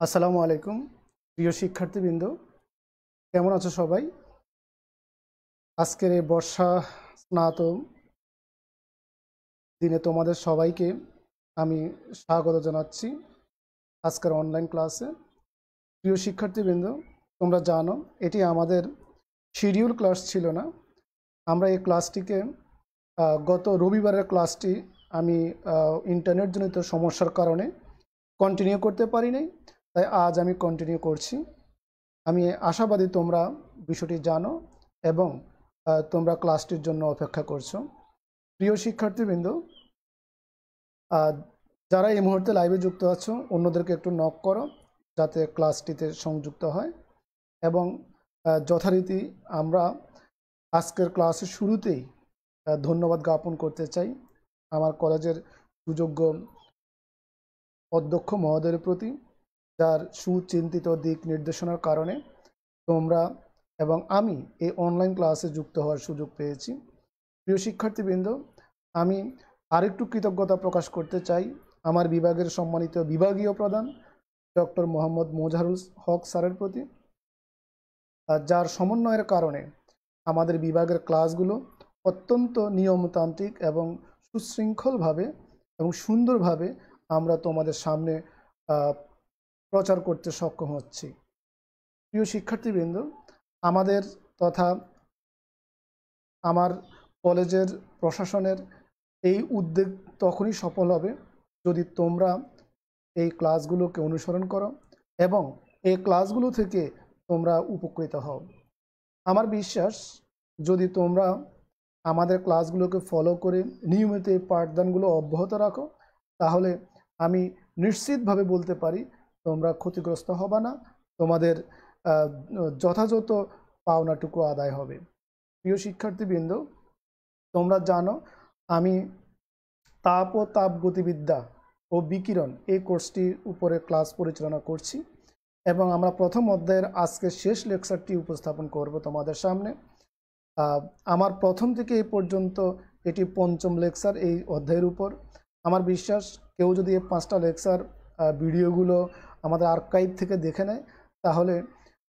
আসসালামু আলাইকুম প্রিয় শিক্ষার্থীবৃন্দ, কেমন আছো সবাই? আজকের এই বর্ষা স্নাত দিনে তোমাদের সবাইকে আমি স্বাগত জানাচ্ছি আজকের অনলাইন ক্লাসে। প্রিয় শিক্ষার্থীবৃন্দ, তোমরা জানো এটি আমাদের শিডিউল ক্লাস ছিল না। আমরা এই ক্লাসটিকে গত রবিবারের ক্লাসটি আমি ইন্টারনেটজনিত সমস্যার কারণে কন্টিনিউ করতে পারি নাই, তাই আজ আমি কন্টিনিউ করছি। আমি আশাবাদী তোমরা বিষয়টি জানো এবং তোমরা ক্লাসটির জন্য অপেক্ষা করছো। প্রিয় শিক্ষার্থীবৃন্দ, যারা এই মুহূর্তে লাইভে যুক্ত আছো অন্যদেরকে একটু নক করো যাতে ক্লাসটিতে সংযুক্ত হয়। এবং যথারীতি আমরা আজকের ক্লাসের শুরুতেই ধন্যবাদ জ্ঞাপন করতে চাই আমার কলেজের সুযোগ্য অধ্যক্ষ মহোদয়ের প্রতি, যার সুচিন্তিত দিক নির্দেশনার কারণে তোমরা এবং আমি এই অনলাইন ক্লাসে যুক্ত হওয়ার সুযোগ পেয়েছি। প্রিয় শিক্ষার্থীবৃন্দ, আমি আরেকটু কৃতজ্ঞতা প্রকাশ করতে চাই আমার বিভাগের সম্মানিত বিভাগীয় প্রধান ডক্টর মোহাম্মদ মোজাহারুল হক স্যারের প্রতি, যার সমন্বয়ের কারণে আমাদের বিভাগের ক্লাসগুলো অত্যন্ত নিয়মতান্ত্রিক এবং সুশৃঙ্খলভাবে এবং সুন্দরভাবে আমরা তোমাদের সামনে প্রচার করতে সক্ষম হচ্ছি। প্রিয় শিক্ষার্থীবৃন্দ, আমাদের তথা আমার কলেজের প্রশাসনের এই উদ্যোগ তখনই সফল হবে যদি তোমরা এই ক্লাসগুলোকে অনুসরণ করো এবং এই ক্লাসগুলো থেকে তোমরা উপকৃত হও। আমার বিশ্বাস, যদি তোমরা আমাদের ক্লাসগুলোকে ফলো করে নিয়মিত এই পাঠদানগুলো অব্যাহত রাখো, তাহলে আমি নিশ্চিতভাবে বলতে পারি তোমরা ক্ষতিগ্রস্ত হবে না, তোমাদের যথাযথ পাওনাটুকু আদায় হবে। প্রিয় শিক্ষার্থীবৃন্দ, তোমরা জানো আমি তাপ ও তাপগতিবিদ্যা ও বিকিরণ এই কোর্সটির উপরে ক্লাস পরিচালনা করছি এবং আমরা প্রথম অধ্যায়ের আজকে শেষ লেকচারটি উপস্থাপন করব তোমাদের সামনে। আমার প্রথম থেকে এই পর্যন্ত এটি পঞ্চম লেকচার এই অধ্যায়ের উপর। আমার বিশ্বাস কেউ যদি এই 5টা লেকচার ভিডিওগুলো আমাদের আর্কাইভ থেকে দেখে নেয় তাহলে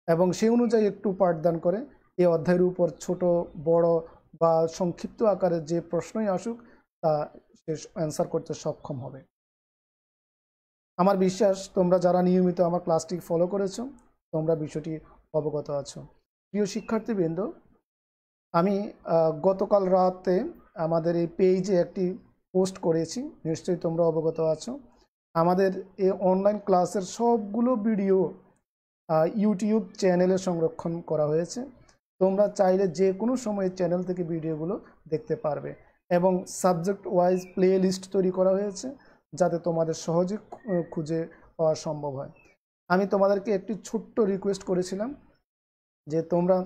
এবং সেই অনুযায়ী একটু পাঠদান করে এই অধ্যায়ের উপর ছোট বড় বা সংক্ষিপ্ত আকারে যে প্রশ্নই আসুক তা সে অ্যান্সার করতে সক্ষম হবে। আমার বিশ্বাস তোমরা যারা নিয়মিত আমার ক্লাসটি ফলো করেছো তোমরা বিষয়টি অবগত আছো। প্রিয় শিক্ষার্থীবৃন্দ, আমি গতকাল রাতে আমাদের এই পেজে একটি পোস্ট করেছি, নিশ্চয়ই তোমরা অবগত আছো। আমাদের এই অনলাইন ক্লাসের সবগুলো ভিডিও ইউটিউব চ্যানেলে সংরক্ষণ করা হয়েছে। তোমরা চাইলে যে কোনো সময় চ্যানেল থেকে ভিডিওগুলো দেখতে পারবে এবং সাবজেক্ট ওয়াইজ প্লে লিস্ট তৈরি করা হয়েছে যাতে তোমাদের সহজে খুঁজে পাওয়া সম্ভব হয়। আমি তোমাদেরকে একটি ছোট্ট রিকোয়েস্ট করেছিলাম যে তোমরা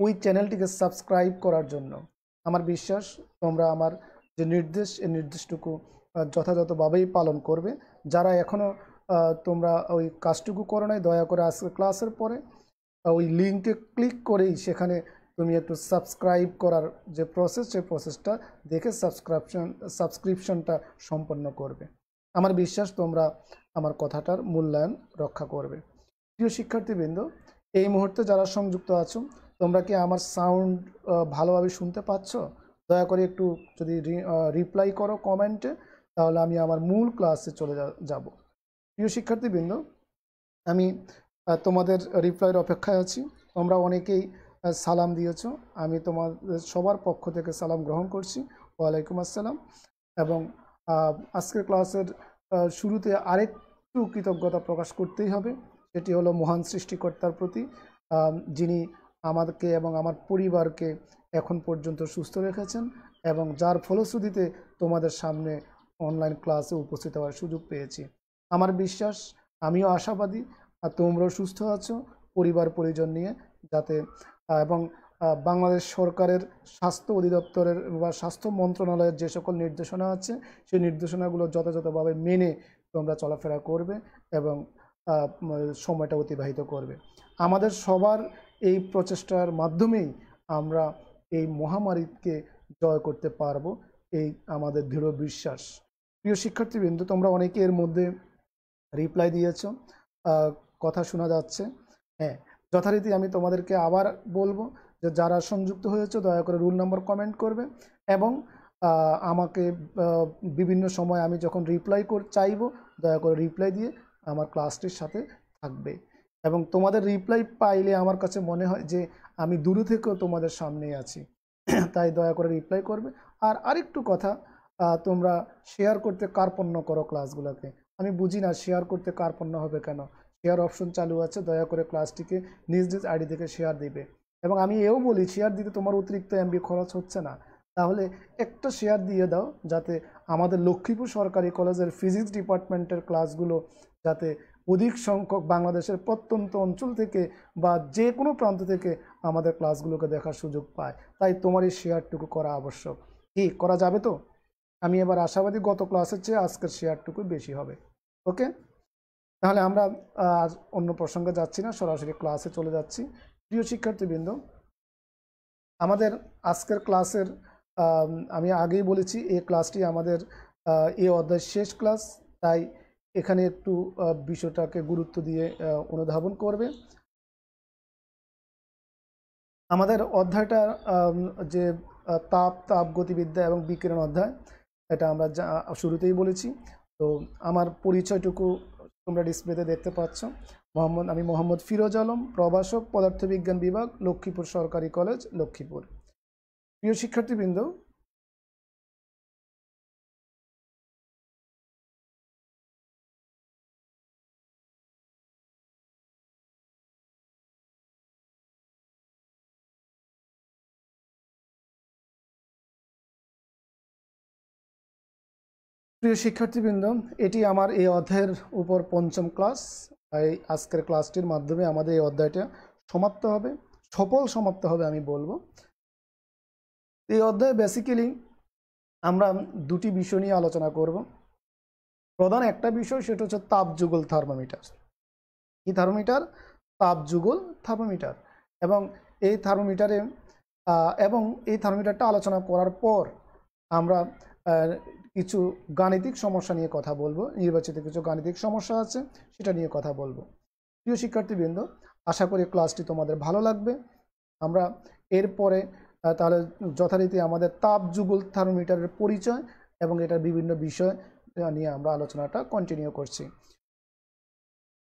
ওই চ্যানেলটিকে সাবস্ক্রাইব করার জন্য। আমার বিশ্বাস তোমরা আমার যে নির্দেশ এই নির্দেশটুকু যথাযথভাবেই পালন করবে। যারা এখনও তোমরা ওই কাজটুকু করো নাই, দয়া করে আজকে ক্লাসের পরে ওই লিঙ্কে ক্লিক করেই সেখানে তুমি একটু সাবস্ক্রাইব করার যে প্রসেস সেই প্রসেসটা দেখে সাবস্ক্রিপশনটা সম্পন্ন করবে। আমার বিশ্বাস তোমরা আমার কথাটার মূল্যায়ন রক্ষা করবে। প্রিয় শিক্ষার্থীবৃন্দ, এই মুহূর্তে যারা সংযুক্ত আছো তোমরা কি আমার সাউন্ড ভালোভাবে শুনতে পাচ্ছ? দয়া করে একটু যদি রিপ্লাই করো কমেন্টে, তাহলে আমি আমার মূল ক্লাসে চলে যাব। প্রিয় শিক্ষার্থীবৃন্দ, আমি তোমাদের রিপ্লাইয়ের অপেক্ষায় আছি। তোমরা অনেকেই সালাম দিয়েছো, আমি তোমাদের সবার পক্ষ থেকে সালাম গ্রহণ করছি। ওয়ালাইকুম আসসালাম। এবং আজকের ক্লাসের শুরুতে আরেকটু কৃতজ্ঞতা প্রকাশ করতেই হবে, সেটি হলো মহান সৃষ্টিকর্তার প্রতি, যিনি আমাদেরকে এবং আমার পরিবারকে এখন পর্যন্ত সুস্থ রেখেছেন এবং যার ফলশ্রুতিতে তোমাদের সামনে অনলাইন ক্লাসে উপস্থিত হওয়ার সুযোগ পেয়েছি। আমার বিশ্বাস, আমিও আশাবাদী আর তোমরাও সুস্থ আছো পরিবার পরিজন নিয়ে, যাতে এবং বাংলাদেশ সরকারের স্বাস্থ্য অধিদপ্তরের বা স্বাস্থ্য মন্ত্রণালয়ের যে সকল নির্দেশনা আছে সেই নির্দেশনাগুলো যথাযথভাবে মেনে তোমরা চলাফেরা করবে এবং সময়টা অতিবাহিত করবে। আমাদের সবার এই প্রচেষ্টার মাধ্যমেই আমরা এই মহামারীকে জয় করতে পারবো, এই আমাদের দৃঢ় বিশ্বাস। প্রিয় শিক্ষার্থীবৃন্দ, তোমরা অনেকে এর মধ্যে রিপ্লাই দিয়েছ। কথা শোনা যাচ্ছে। হ্যাঁ, যথারীতি আমি তোমাদেরকে আবার বলবো যে যারা সংযুক্ত হয়েছে দয়া করে রুল নাম্বার কমেন্ট করবে এবং আমাকে বিভিন্ন সময় আমি যখন রিপ্লাই চাইবো দয়া করে রিপ্লাই দিয়ে আমার ক্লাসটির সাথে থাকবে। এবং তোমাদের রিপ্লাই পাইলে আমার কাছে মনে হয় যে আমি দূরে থেকেও তোমাদের সামনে আছি, তাই দয়া করে রিপ্লাই করবে। আর আরেকটু কথা, তোমরা শেয়ার করতে কার্পণ্য করো ক্লাসগুলোকে। আমি বুঝি না শেয়ার করতে কার্পণ্য হবে কেন। শেয়ার অপশন চালু আছে, দয়া করে ক্লাসটিকে নিজ নিজ আইডি থেকে শেয়ার দিবে। এবং আমি এও বলি, শেয়ার দিতে তোমার অতিরিক্ত এমবি খরচ হচ্ছে না, তাহলে একটা শেয়ার দিয়ে দাও যাতে আমাদের লক্ষ্মীপুর সরকারি কলেজের ফিজিক্স ডিপার্টমেন্টের ক্লাসগুলো যাতে অধিক সংখ্যক বাংলাদেশের প্রত্যন্ত অঞ্চল থেকে বা যে কোনো প্রান্ত থেকে আমাদের ক্লাসগুলোকে দেখার সুযোগ পায়। তাই তোমার এই শেয়ারটুকু করা আবশ্যক। কি করা যাবে তো? আমি এবার আশাবাদী গত ক্লাসের চেয়ে আজকের শেয়ারটুকু বেশি হবে। ওকে, তাহলে আমরা আজ অন্য প্রসঙ্গে যাচ্ছি না, সরাসরি ক্লাসে চলে যাচ্ছি। প্রিয় শিক্ষার্থীবৃন্দ, আমাদের আজকের ক্লাসের আমি আগেই বলেছি এই ক্লাসটি আমাদের এই অধ্যায়ের শেষ ক্লাস, তাই এখানে একটু বিষয়টাকে গুরুত্ব দিয়ে অনুধাবন করবে। আমাদের অধ্যায়টা যে তাপগতিবিদ্যা এবং বিকিরণ অধ্যায়, এটা আমরা শুরুতেই বলেছি। তো আমার পরিচয়টুকু তোমরা ডিসপ্লেতে দেখতে পাচ্ছ। আমি মোহাম্মদ ফিরোজ আলম, প্রভাষক, পদার্থবিজ্ঞান বিভাগ, লক্ষ্মীপুর সরকারি কলেজ, লক্ষ্মীপুর। প্রিয় শিক্ষার্থীবৃন্দ, প্রিয় শিক্ষার্থীবৃন্দ, এটি আমার এই অধ্যায়ের উপর পঞ্চম ক্লাস। এই আজকের ক্লাসটির মাধ্যমে আমাদের এই অধ্যায়টা সমাপ্ত হবে, সফল সমাপ্ত হবে আমি বলবো। এই অধ্যায়ে বেসিক্যালি আমরা দুটি বিষয় নিয়ে আলোচনা করব। প্রধান একটা বিষয়, সেটা হচ্ছে তাপযুগল থার্মোমিটার। কি থার্মোমিটার? তাপযুগল থার্মোমিটার। এবং এই থার্মোমিটারটা আলোচনা করার পর আমরা কিছু গাণিতিক সমস্যা নিয়ে কথা বলবো। নির্বাচিত কিছু গাণিতিক সমস্যা আছে, সেটা নিয়ে কথা বলবো। প্রিয় শিক্ষার্থীবৃন্দ, আশা করি ক্লাসটি তোমাদের ভালো লাগবে। আমরা এরপরে তাহলে যথারীতি আমাদের তাপযুগল থার্মোমিটারের পরিচয় এবং এটার বিভিন্ন বিষয় নিয়ে আমরা আলোচনাটা কন্টিনিউ করছি।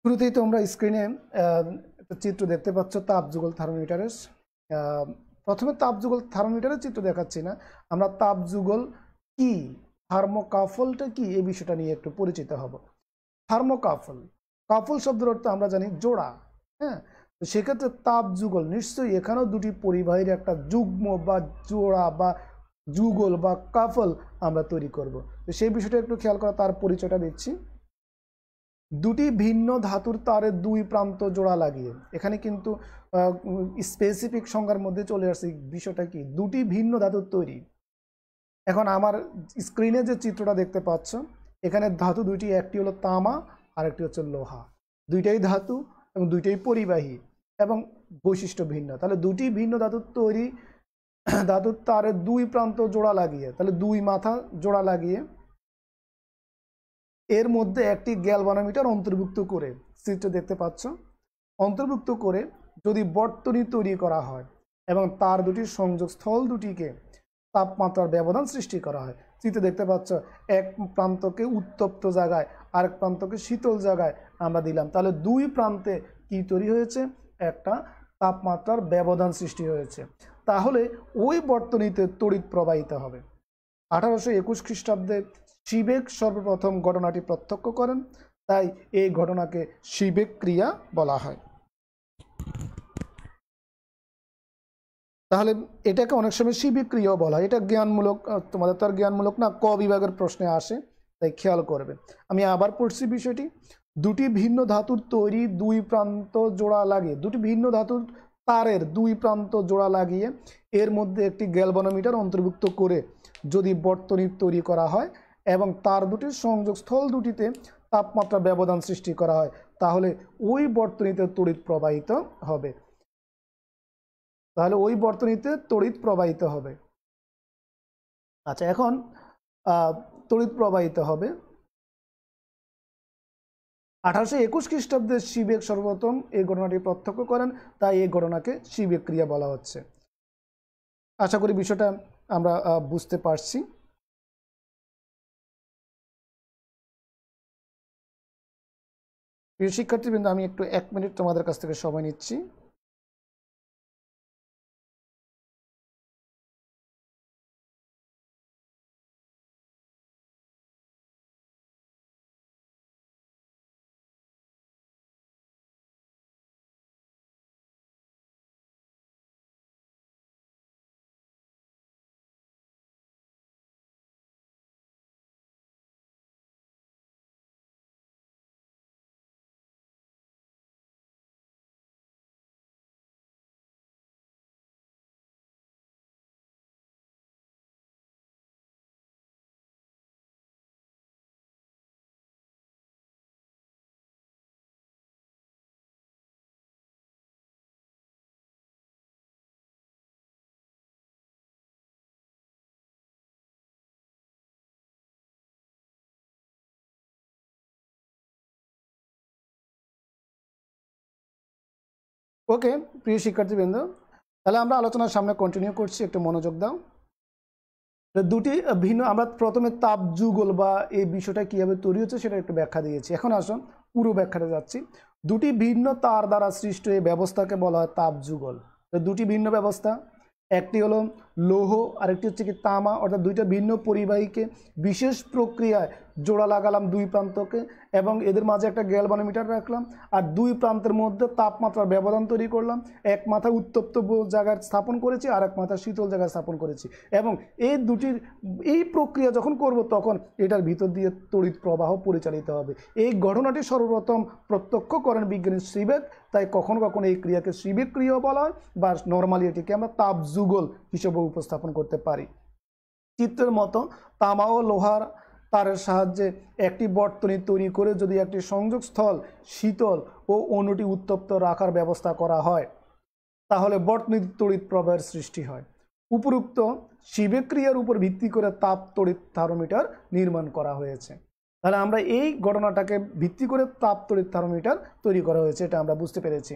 শুরুতেই তোমরা স্ক্রিনে একটা চিত্র দেখতে পাচ্ছ তাপযুগল থার্মোমিটারের। প্রথমে তাপযুগল থার্মোমিটারের চিত্র দেখাচ্ছি না, আমরা তাপযুগল কি, থার্মোকাপলটা কি, এই বিষয়টা নিয়ে একটু পরিচিত হব। থার্মোকাপল, কাপল শব্দের অর্থ আমরা জানি জোড়া। হ্যাঁ, তো সেক্ষেত্রে তাপযুগল নিশ্চয়ই এখানেও দুটি পরিবাহীর একটা যুগ্ম বা জোড়া বা যুগল বা কাপল আমরা তৈরি করব। তো সেই বিষয়টা একটু খেয়াল করা, তার পরিচয়টা দিচ্ছি। দুটি ভিন্ন ধাতুর তারের দুই প্রান্ত জোড়া লাগিয়ে, এখানে কিন্তু স্পেসিফিক সংজ্ঞার মধ্যে চলে আসছে বিষয়টা কি, দুটি ভিন্ন ধাতুর তৈরি। এখন আমার স্ক্রিনে যে চিত্রটা দেখতে পাচ্ছ, এখানে ধাতু দুইটি, একটি হলো তামা আর একটি হচ্ছে লোহা। দুইটাই ধাতু এবং দুইটাই পরিবাহী এবং বৈশিষ্ট্য ভিন্ন। তাহলে দুটি ভিন্ন ধাতুর তৈরি ধাতুর তারের দুই প্রান্ত জোড়া লাগিয়ে, তাহলে দুই মাথা জোড়া লাগিয়ে এর মধ্যে একটি গ্যালভানোমিটার অন্তর্ভুক্ত করে, চিত্র দেখতে পাচ্ছ, অন্তর্ভুক্ত করে যদি বর্তনী তৈরি করা হয় এবং তার দুটির সংযোগ স্থল দুটিকে তাপমাত্রার ব্যবধান সৃষ্টি করা হয়। চিত্রে দেখতে পাচ্ছ এক প্রান্তকে উত্তপ্ত জায়গায়, আরেক প্রান্তকে শীতল জায়গায় আমরা দিলাম, তাহলে দুই প্রান্তে কি তৈরি হয়েছে? একটা তাপমাত্রার ব্যবধান সৃষ্টি হয়েছে। তাহলে ওই বর্তনীতে তড়িৎ প্রবাহিত হবে। 1821 খ্রিস্টাব্দে সিবেক সর্বপ্রথম ঘটনাটি প্রত্যক্ষ করেন, তাই এই ঘটনাকে সিবেক ক্রিয়া বলা হয়। তাহলে এটাকে অনেক সময় সিবেক ক্রিয়াও বলা হয়। এটা জ্ঞানমূলক, তোমাদের তো আর জ্ঞানমূলক না, ক বিভাগের প্রশ্নে আসে, তাই খেয়াল করবে। আমি আবার পড়ছি বিষয়টি। দুটি ভিন্ন ধাতুর তৈরি দুই প্রান্ত জোড়া লাগিয়ে, দুটি ভিন্ন ধাতুর তারের দুই প্রান্ত জোড়া লাগিয়ে এর মধ্যে একটি গ্যালভানোমিটার অন্তর্ভুক্ত করে যদি বর্তনী তৈরি করা হয় এবং তার দুটির সংযোগ স্থল দুটিতে তাপমাত্রা ব্যবধান সৃষ্টি করা হয়, তাহলে ওই বর্তনীতে তড়িৎ প্রবাহিত হবে। তাহলে ওই বর্তনীতে তড়িৎ প্রবাহিত হবে। আচ্ছা, এখন তড়িৎ প্রবাহিত হবে, 1821 খ্রিস্টাব্দে সিবেক সর্বপ্রথম এই ঘটনাটি প্রত্যক্ষ করেন, তাই এই ঘটনাকে সিবেক ক্রিয়া বলা হচ্ছে। আশা করি বিষয়টা আমরা বুঝতে পারছি। প্রিয় শিক্ষার্থীবৃন্দ, আমি একটু 1 মিনিট তোমাদের কাছ থেকে সময় নিচ্ছি। ওকে প্রিয় শিক্ষার্থীবৃন্দ, তাহলে আমরা আলোচনার সামনে কন্টিনিউ করছি, একটু মনোযোগ দাও। দুটি ভিন্ন, আমরা প্রথমে তাপ যুগল বা এই বিষয়টা কীভাবে তৈরি হচ্ছে সেটা একটু ব্যাখ্যা দিয়েছি। এখন আসুন পুরো ব্যাখ্যাটা যাচ্ছি। দুটি ভিন্ন তার দ্বারা সৃষ্ট এই ব্যবস্থাকে বলা হয় তাপ যুগল। দুটি ভিন্ন ব্যবস্থা, একটি হলো লৌহ, আরেকটি হচ্ছে কি তামা, অর্থাৎ দুইটা ভিন্ন পরিবাহীকে বিশেষ প্রক্রিয়ায় জোড়া লাগালাম দুই প্রান্তকে, এবং এদের মাঝে একটা গ্যালভানোমিটার রাখলাম, আর দুই প্রান্তের মধ্যে তাপমাত্রার ব্যবধান তৈরি করলাম। এক মাথা উত্তপ্ত জায়গায় স্থাপন করেছি, আর এক মাথা শীতল জায়গায় স্থাপন করেছি, এবং এই দুটির এই প্রক্রিয়া যখন করব তখন এটার ভিতর দিয়ে তড়িৎ প্রবাহ পরিচালিত হবে। এই ঘটনাটি সর্বপ্রথম প্রত্যক্ষ করেন বিজ্ঞানী সিবেক, তাই কখনো কখনো এই ক্রিয়াকে সিবেক ক্রিয়া বলা হয়, বা নর্মালি এটিকে আমরা তাপ যুগল হিসেবে উপস্থাপন করতে পারি। চিত্রের মতো তামা ও লোহার তারের সাহায্যে একটি বর্তনী তৈরি করে যদি একটি সংযোগস্থল শীতল ও অণুটি উত্তপ্ত রাখার ব্যবস্থা করা হয়, তাহলে বর্তনীর তড়িৎ প্রবাহের সৃষ্টি হয়। উপরোক্ত সিবেক ক্রিয়ার উপর ভিত্তি করে তাপ তড়িৎ থার্মোমিটার নির্মাণ করা হয়েছে। তাহলে আমরা এই ঘটনাটাকে ভিত্তি করে তাপ তড়িৎ থার্মোমিটার তৈরি করা হয়েছে, এটা আমরা বুঝতে পেরেছি।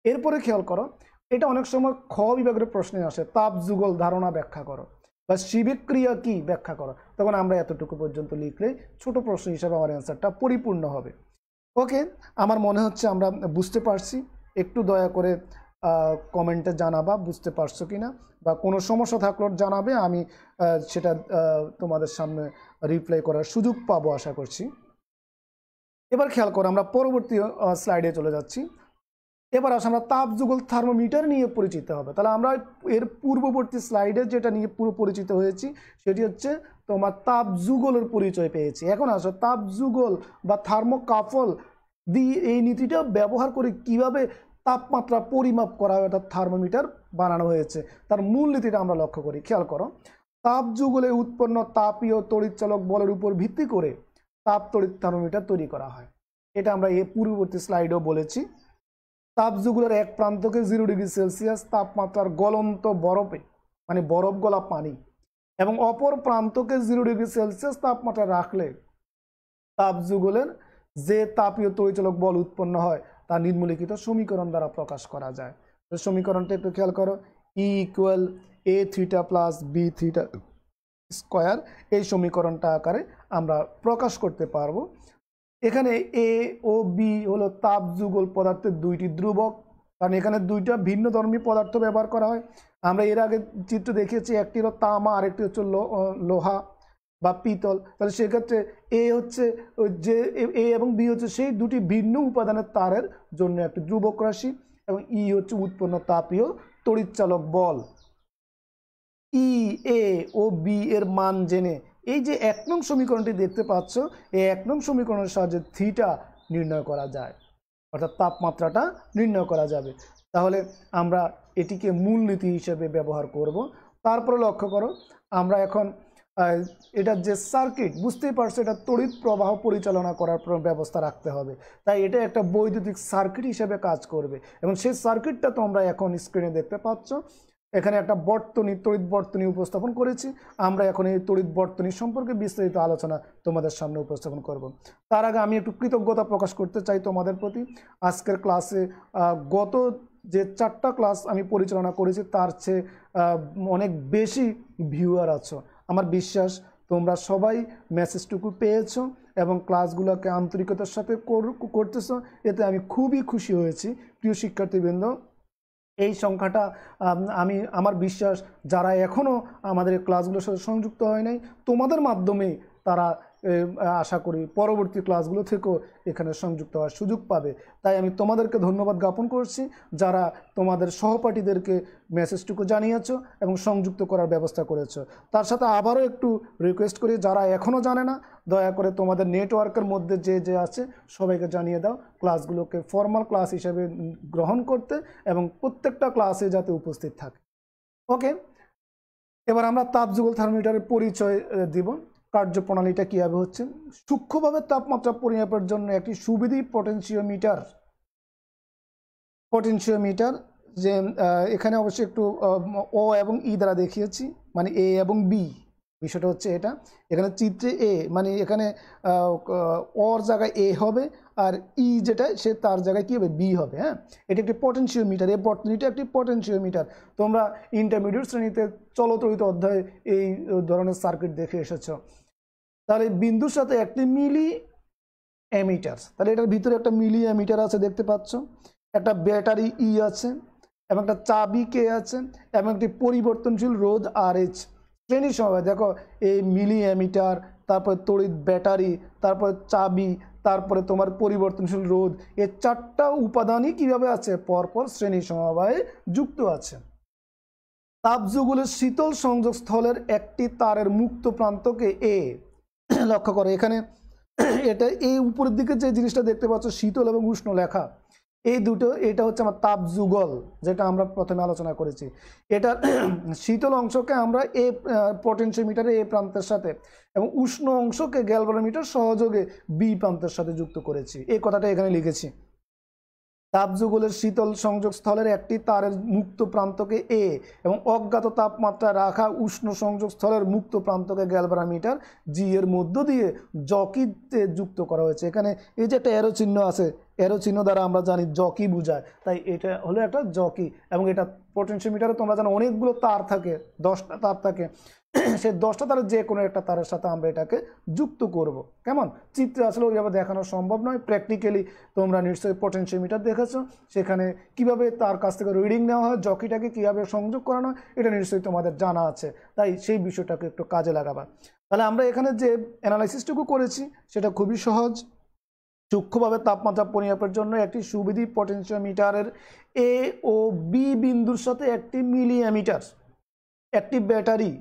এরপরে খেয়াল করো, এটা অনেক সময় খ বিভাগের প্রশ্নে আসে, তাপ যুগল ধারণা ব্যাখ্যা করো বা সিবেক ক্রিয়া কি ব্যাখ্যা করো। তখন আমরা এতটুকু পর্যন্ত লিখলে ছোট প্রশ্ন হিসাবে আমার অ্যান্সারটা পরিপূর্ণ হবে। ওকে, আমার মনে হচ্ছে আমরা বুঝতে পারছি। একটু দয়া করে কমেন্টে জানাবা বুঝতে পারছো কিনা, বা কোনো সমস্যা থাকলেও জানাবে, আমি সেটা তোমাদের সামনে রিপ্লাই করার সুযোগ পাবো আশা করছি। এবার খেয়াল করো, আমরা পরবর্তী স্লাইডে চলে যাচ্ছি। এবার আসলে আমরা তাপ যুগল থার্মোমিটার নিয়ে পরিচিত হবে। তাহলে আমরা এর পূর্ববর্তী স্লাইডে যেটা নিয়ে পুরো পরিচিত হয়েছি সেটি হচ্ছে তোমার তাপ যুগলের পরিচয় পেয়েছি। এখন আসো তাপ যুগল বা থার্মোকাপল দিয়ে এই নীতিটা ব্যবহার করে কিভাবে তাপমাত্রা পরিমাপ করা হয়, অর্থাৎ থার্মোমিটার বানানো হয়েছে, তার মূল নীতিটা আমরা লক্ষ্য করি। খেয়াল করো, তাপ যুগলে উৎপন্ন তাপীয় তড়িৎচালক বলের উপর ভিত্তি করে তাপ তড়িৎ থার্মোমিটার তৈরি করা হয়। এটা আমরা এই পূর্ববর্তী স্লাইডেও বলেছি। তাপ যুগলের এক প্রান্তকে 0 ডিগ্রি সেলসিয়াস তাপমাত্রার গলন্ত বরফে, মানে বরফ গলা পানি, এবং অপর প্রান্তকে 0 ডিগ্রি সেলসিয়াস তাপমাত্রা রাখলে তাপ যুগলের যে তাপীয় তড়িৎচালক বল উৎপন্ন হয় তা নিম্নলিখিত সমীকরণ দ্বারা প্রকাশ করা যায়। তো সমীকরণটা একটু খেয়াল করো, E = a theta plus b theta square, এই সমীকরণটা আকারে আমরা প্রকাশ করতে পারবো। এখানে এ ও বি হলো তাপ যুগল পদার্থের দুইটি ধ্রুবক, কারণ এখানে দুইটা ভিন্ন ধর্মী পদার্থ ব্যবহার করা হয়। আমরা এর আগে চিত্র দেখিয়েছি, একটি হলো তামা, আরেকটি হচ্ছে লোহা বা পিতল। তাহলে সেক্ষেত্রে এ হচ্ছে যে এ এবং বি হচ্ছে সেই দুটি ভিন্ন উপাদানের তারের জন্য একটি ধ্রুবক রাশি, এবং ই হচ্ছে উৎপন্ন তাপীয় তড়িৎচালক বল। ই, এ ও বি এর মান জেনে এই যে 1 নং সমীকরণটি দেখতে পাচ্ছ, এই 1 নং সমীকরণের সাহায্যে থিটা নির্ণয় করা যায়, অর্থাৎ তাপমাত্রাটা নির্ণয় করা যাবে। তাহলে আমরা এটিকে মূলনীতি হিসেবে ব্যবহার করব। তারপরে লক্ষ্য করো, আমরা এখন এটার যে সার্কিট, বুঝতেই পারছো এটা তড়িৎ প্রবাহ পরিচালনা করার ব্যবস্থা রাখতে হবে, তাই এটা একটা বৈদ্যুতিক সার্কিট হিসেবে কাজ করবে, এবং সেই সার্কিটটা তোমরা এখন স্ক্রিনে দেখতে পাচ্ছ। এখানে একটা বর্তনী, তড়িৎ বর্তনী উপস্থাপন করেছি। আমরা এখন এই তড়িৎ বর্তনী সম্পর্কে বিস্তারিত আলোচনা তোমাদের সামনে উপস্থাপন করব। তার আগে আমি একটু কৃতজ্ঞতা প্রকাশ করতে চাই তোমাদের প্রতি। আজকের ক্লাসে গত যে 4টা ক্লাস আমি পরিচালনা করেছি তার চেয়ে অনেক বেশি ভিউয়ার আছো। আমার বিশ্বাস তোমরা সবাই মেসেজটুকু পেয়েছো এবং ক্লাসগুলোকে আন্তরিকতার সাথে করতেছো, এতে আমি খুবই খুশি হয়েছি। প্রিয় শিক্ষার্থীবৃন্দ, এই সংখ্যাটা আমার বিশ্বাস যারা এখনও আমাদের ক্লাসগুলোর সাথে সংযুক্ত হয় নাই, তোমাদের মাধ্যমে তারা আশা করি পরবর্তী ক্লাসগুলো থেকেও এখানে সংযুক্ত হওয়ার সুযোগ পাবে। তাই আমি তোমাদেরকে ধন্যবাদ জ্ঞাপন করছি যারা তোমাদের সহপাঠীদেরকে মেসেজটুকু জানিয়েছো এবং সংযুক্ত করার ব্যবস্থা করেছো। তার সাথে আবারও একটু রিকোয়েস্ট করি, যারা এখনও জানে না, দয়া করে তোমাদের নেটওয়ার্কের মধ্যে যে আছে সবাইকে জানিয়ে দাও ক্লাসগুলোকে ফর্মাল ক্লাস হিসেবে গ্রহণ করতে এবং প্রত্যেকটা ক্লাসে যাতে উপস্থিত থাকে। ওকে, এবার আমরা তাপযুগল থার্মোমিটারের পরিচয় দিব। কার্যপ্রণালীটা কীভাবে হচ্ছে। সূক্ষ্মভাবে তাপমাত্রা পরিমাপের জন্য একটি সুবিধি পটেনশিওমিটার, যে এখানে অবশ্যই একটু ও এবং ই দ্বারা দেখিয়েছি, মানে এ এবং বি। বিষয়টা হচ্ছে এটা, এখানে চিত্রে এ মানে এখানে ওর জায়গায় এ হবে আর ই যেটা সে তার জায়গায় কী হবে, বি হবে। হ্যাঁ, এটি একটি পটেনশিওমিটার। এই বর্তনীটা একটি পটেনশিওমিটার। তোমরা ইন্টারমিডিয়েট শ্রেণীতে চলতরিত অধ্যায়ে এই ধরনের সার্কিট দেখে এসেছ। তাহলে বিন্দুর সাথে একটি মিলি অ্যামিটার, তাহলে এটার ভিতরে একটা মিলি অ্যামিটার আছে দেখতে পাচ্ছ, একটা ব্যাটারি ই আছে এবং একটা চাবি কে আছে এবং একটি পরিবর্তনশীল রোধ আর এইচ। শ্রেণী সমবায় দেখো, এই মিলি অ্যামিটার, তারপরে তড়িৎ ব্যাটারি, তারপরে চাবি, তারপরে তোমার পরিবর্তনশীল রোধ, এই 4টা উপাদানই কীভাবে আছে, পরপর শ্রেণী সমবায়ে যুক্ত আছে। তাপযুগলের শীতল সংযোগস্থলের একটি তারের মুক্ত প্রান্তকে এ, লক্ষ্য করো এখানে এটা এই উপরের দিকে যে জিনিসটা দেখতে পাচ্ছ শীতল এবং উষ্ণ লেখা, এই দুটো, এটা হচ্ছে আমার তাপযুগল যেটা আমরা প্রথমে আলোচনা করেছি। এটার শীতল অংশকে আমরা এ পটেনশিওমিটারে এ প্রান্তের সাথে এবং উষ্ণ অংশকে গ্যালভানোমিটার সহযোগে বি প্রান্তের সাথে যুক্ত করেছি। এই কথাটা এখানে লিখেছি। তাপযুগলের শীতল সংযোগস্থলের একটি তারের মুক্ত প্রান্তকে এ এবং অজ্ঞাত তাপমাত্রা রাখা উষ্ণ সংযোগস্থলের মুক্ত প্রান্তকে গ্যালভানোমিটার জি এর মধ্য দিয়ে জকিতে যুক্ত করা হয়েছে। এখানে এই যে একটা এরো চিহ্ন আছে, এরো চিহ্ন দ্বারা আমরা জানি জকি বোঝায়, তাই এটা হলো একটা জকি। এবং এটা পটেনশিওমিটারে তোমরা জানো অনেকগুলো তার থাকে, 10টা তার থাকে, সেই 10টা তারের যে কোনো একটা তারের সাথে আমরা এটাকে যুক্ত করব। কেমন চিত্রে আসলে ওইভাবে দেখানো সম্ভব নয়, প্র্যাকটিক্যালি তোমরা নিশ্চয়ই পটেনশিওমিটার দেখেছো, সেখানে কিভাবে তার কাছ থেকে রিডিং নেওয়া হয়, জকিটাকে কীভাবে সংযোগ করানো হয়, এটা নিশ্চয়ই তোমাদের জানা আছে, তাই সেই বিষয়টাকে একটু কাজে লাগাবা। তাহলে আমরা এখানে যে অ্যানালাইসিসটুকু করেছি সেটা খুবই সহজ। সূক্ষ্মভাবে তাপমাত্রা পরিমাপের জন্য একটি সুবিধি পটেনশিওমিটারের এ ও বি বিন্দুর সাথে একটি মিলি অ্যামিটার, একটি ব্যাটারি,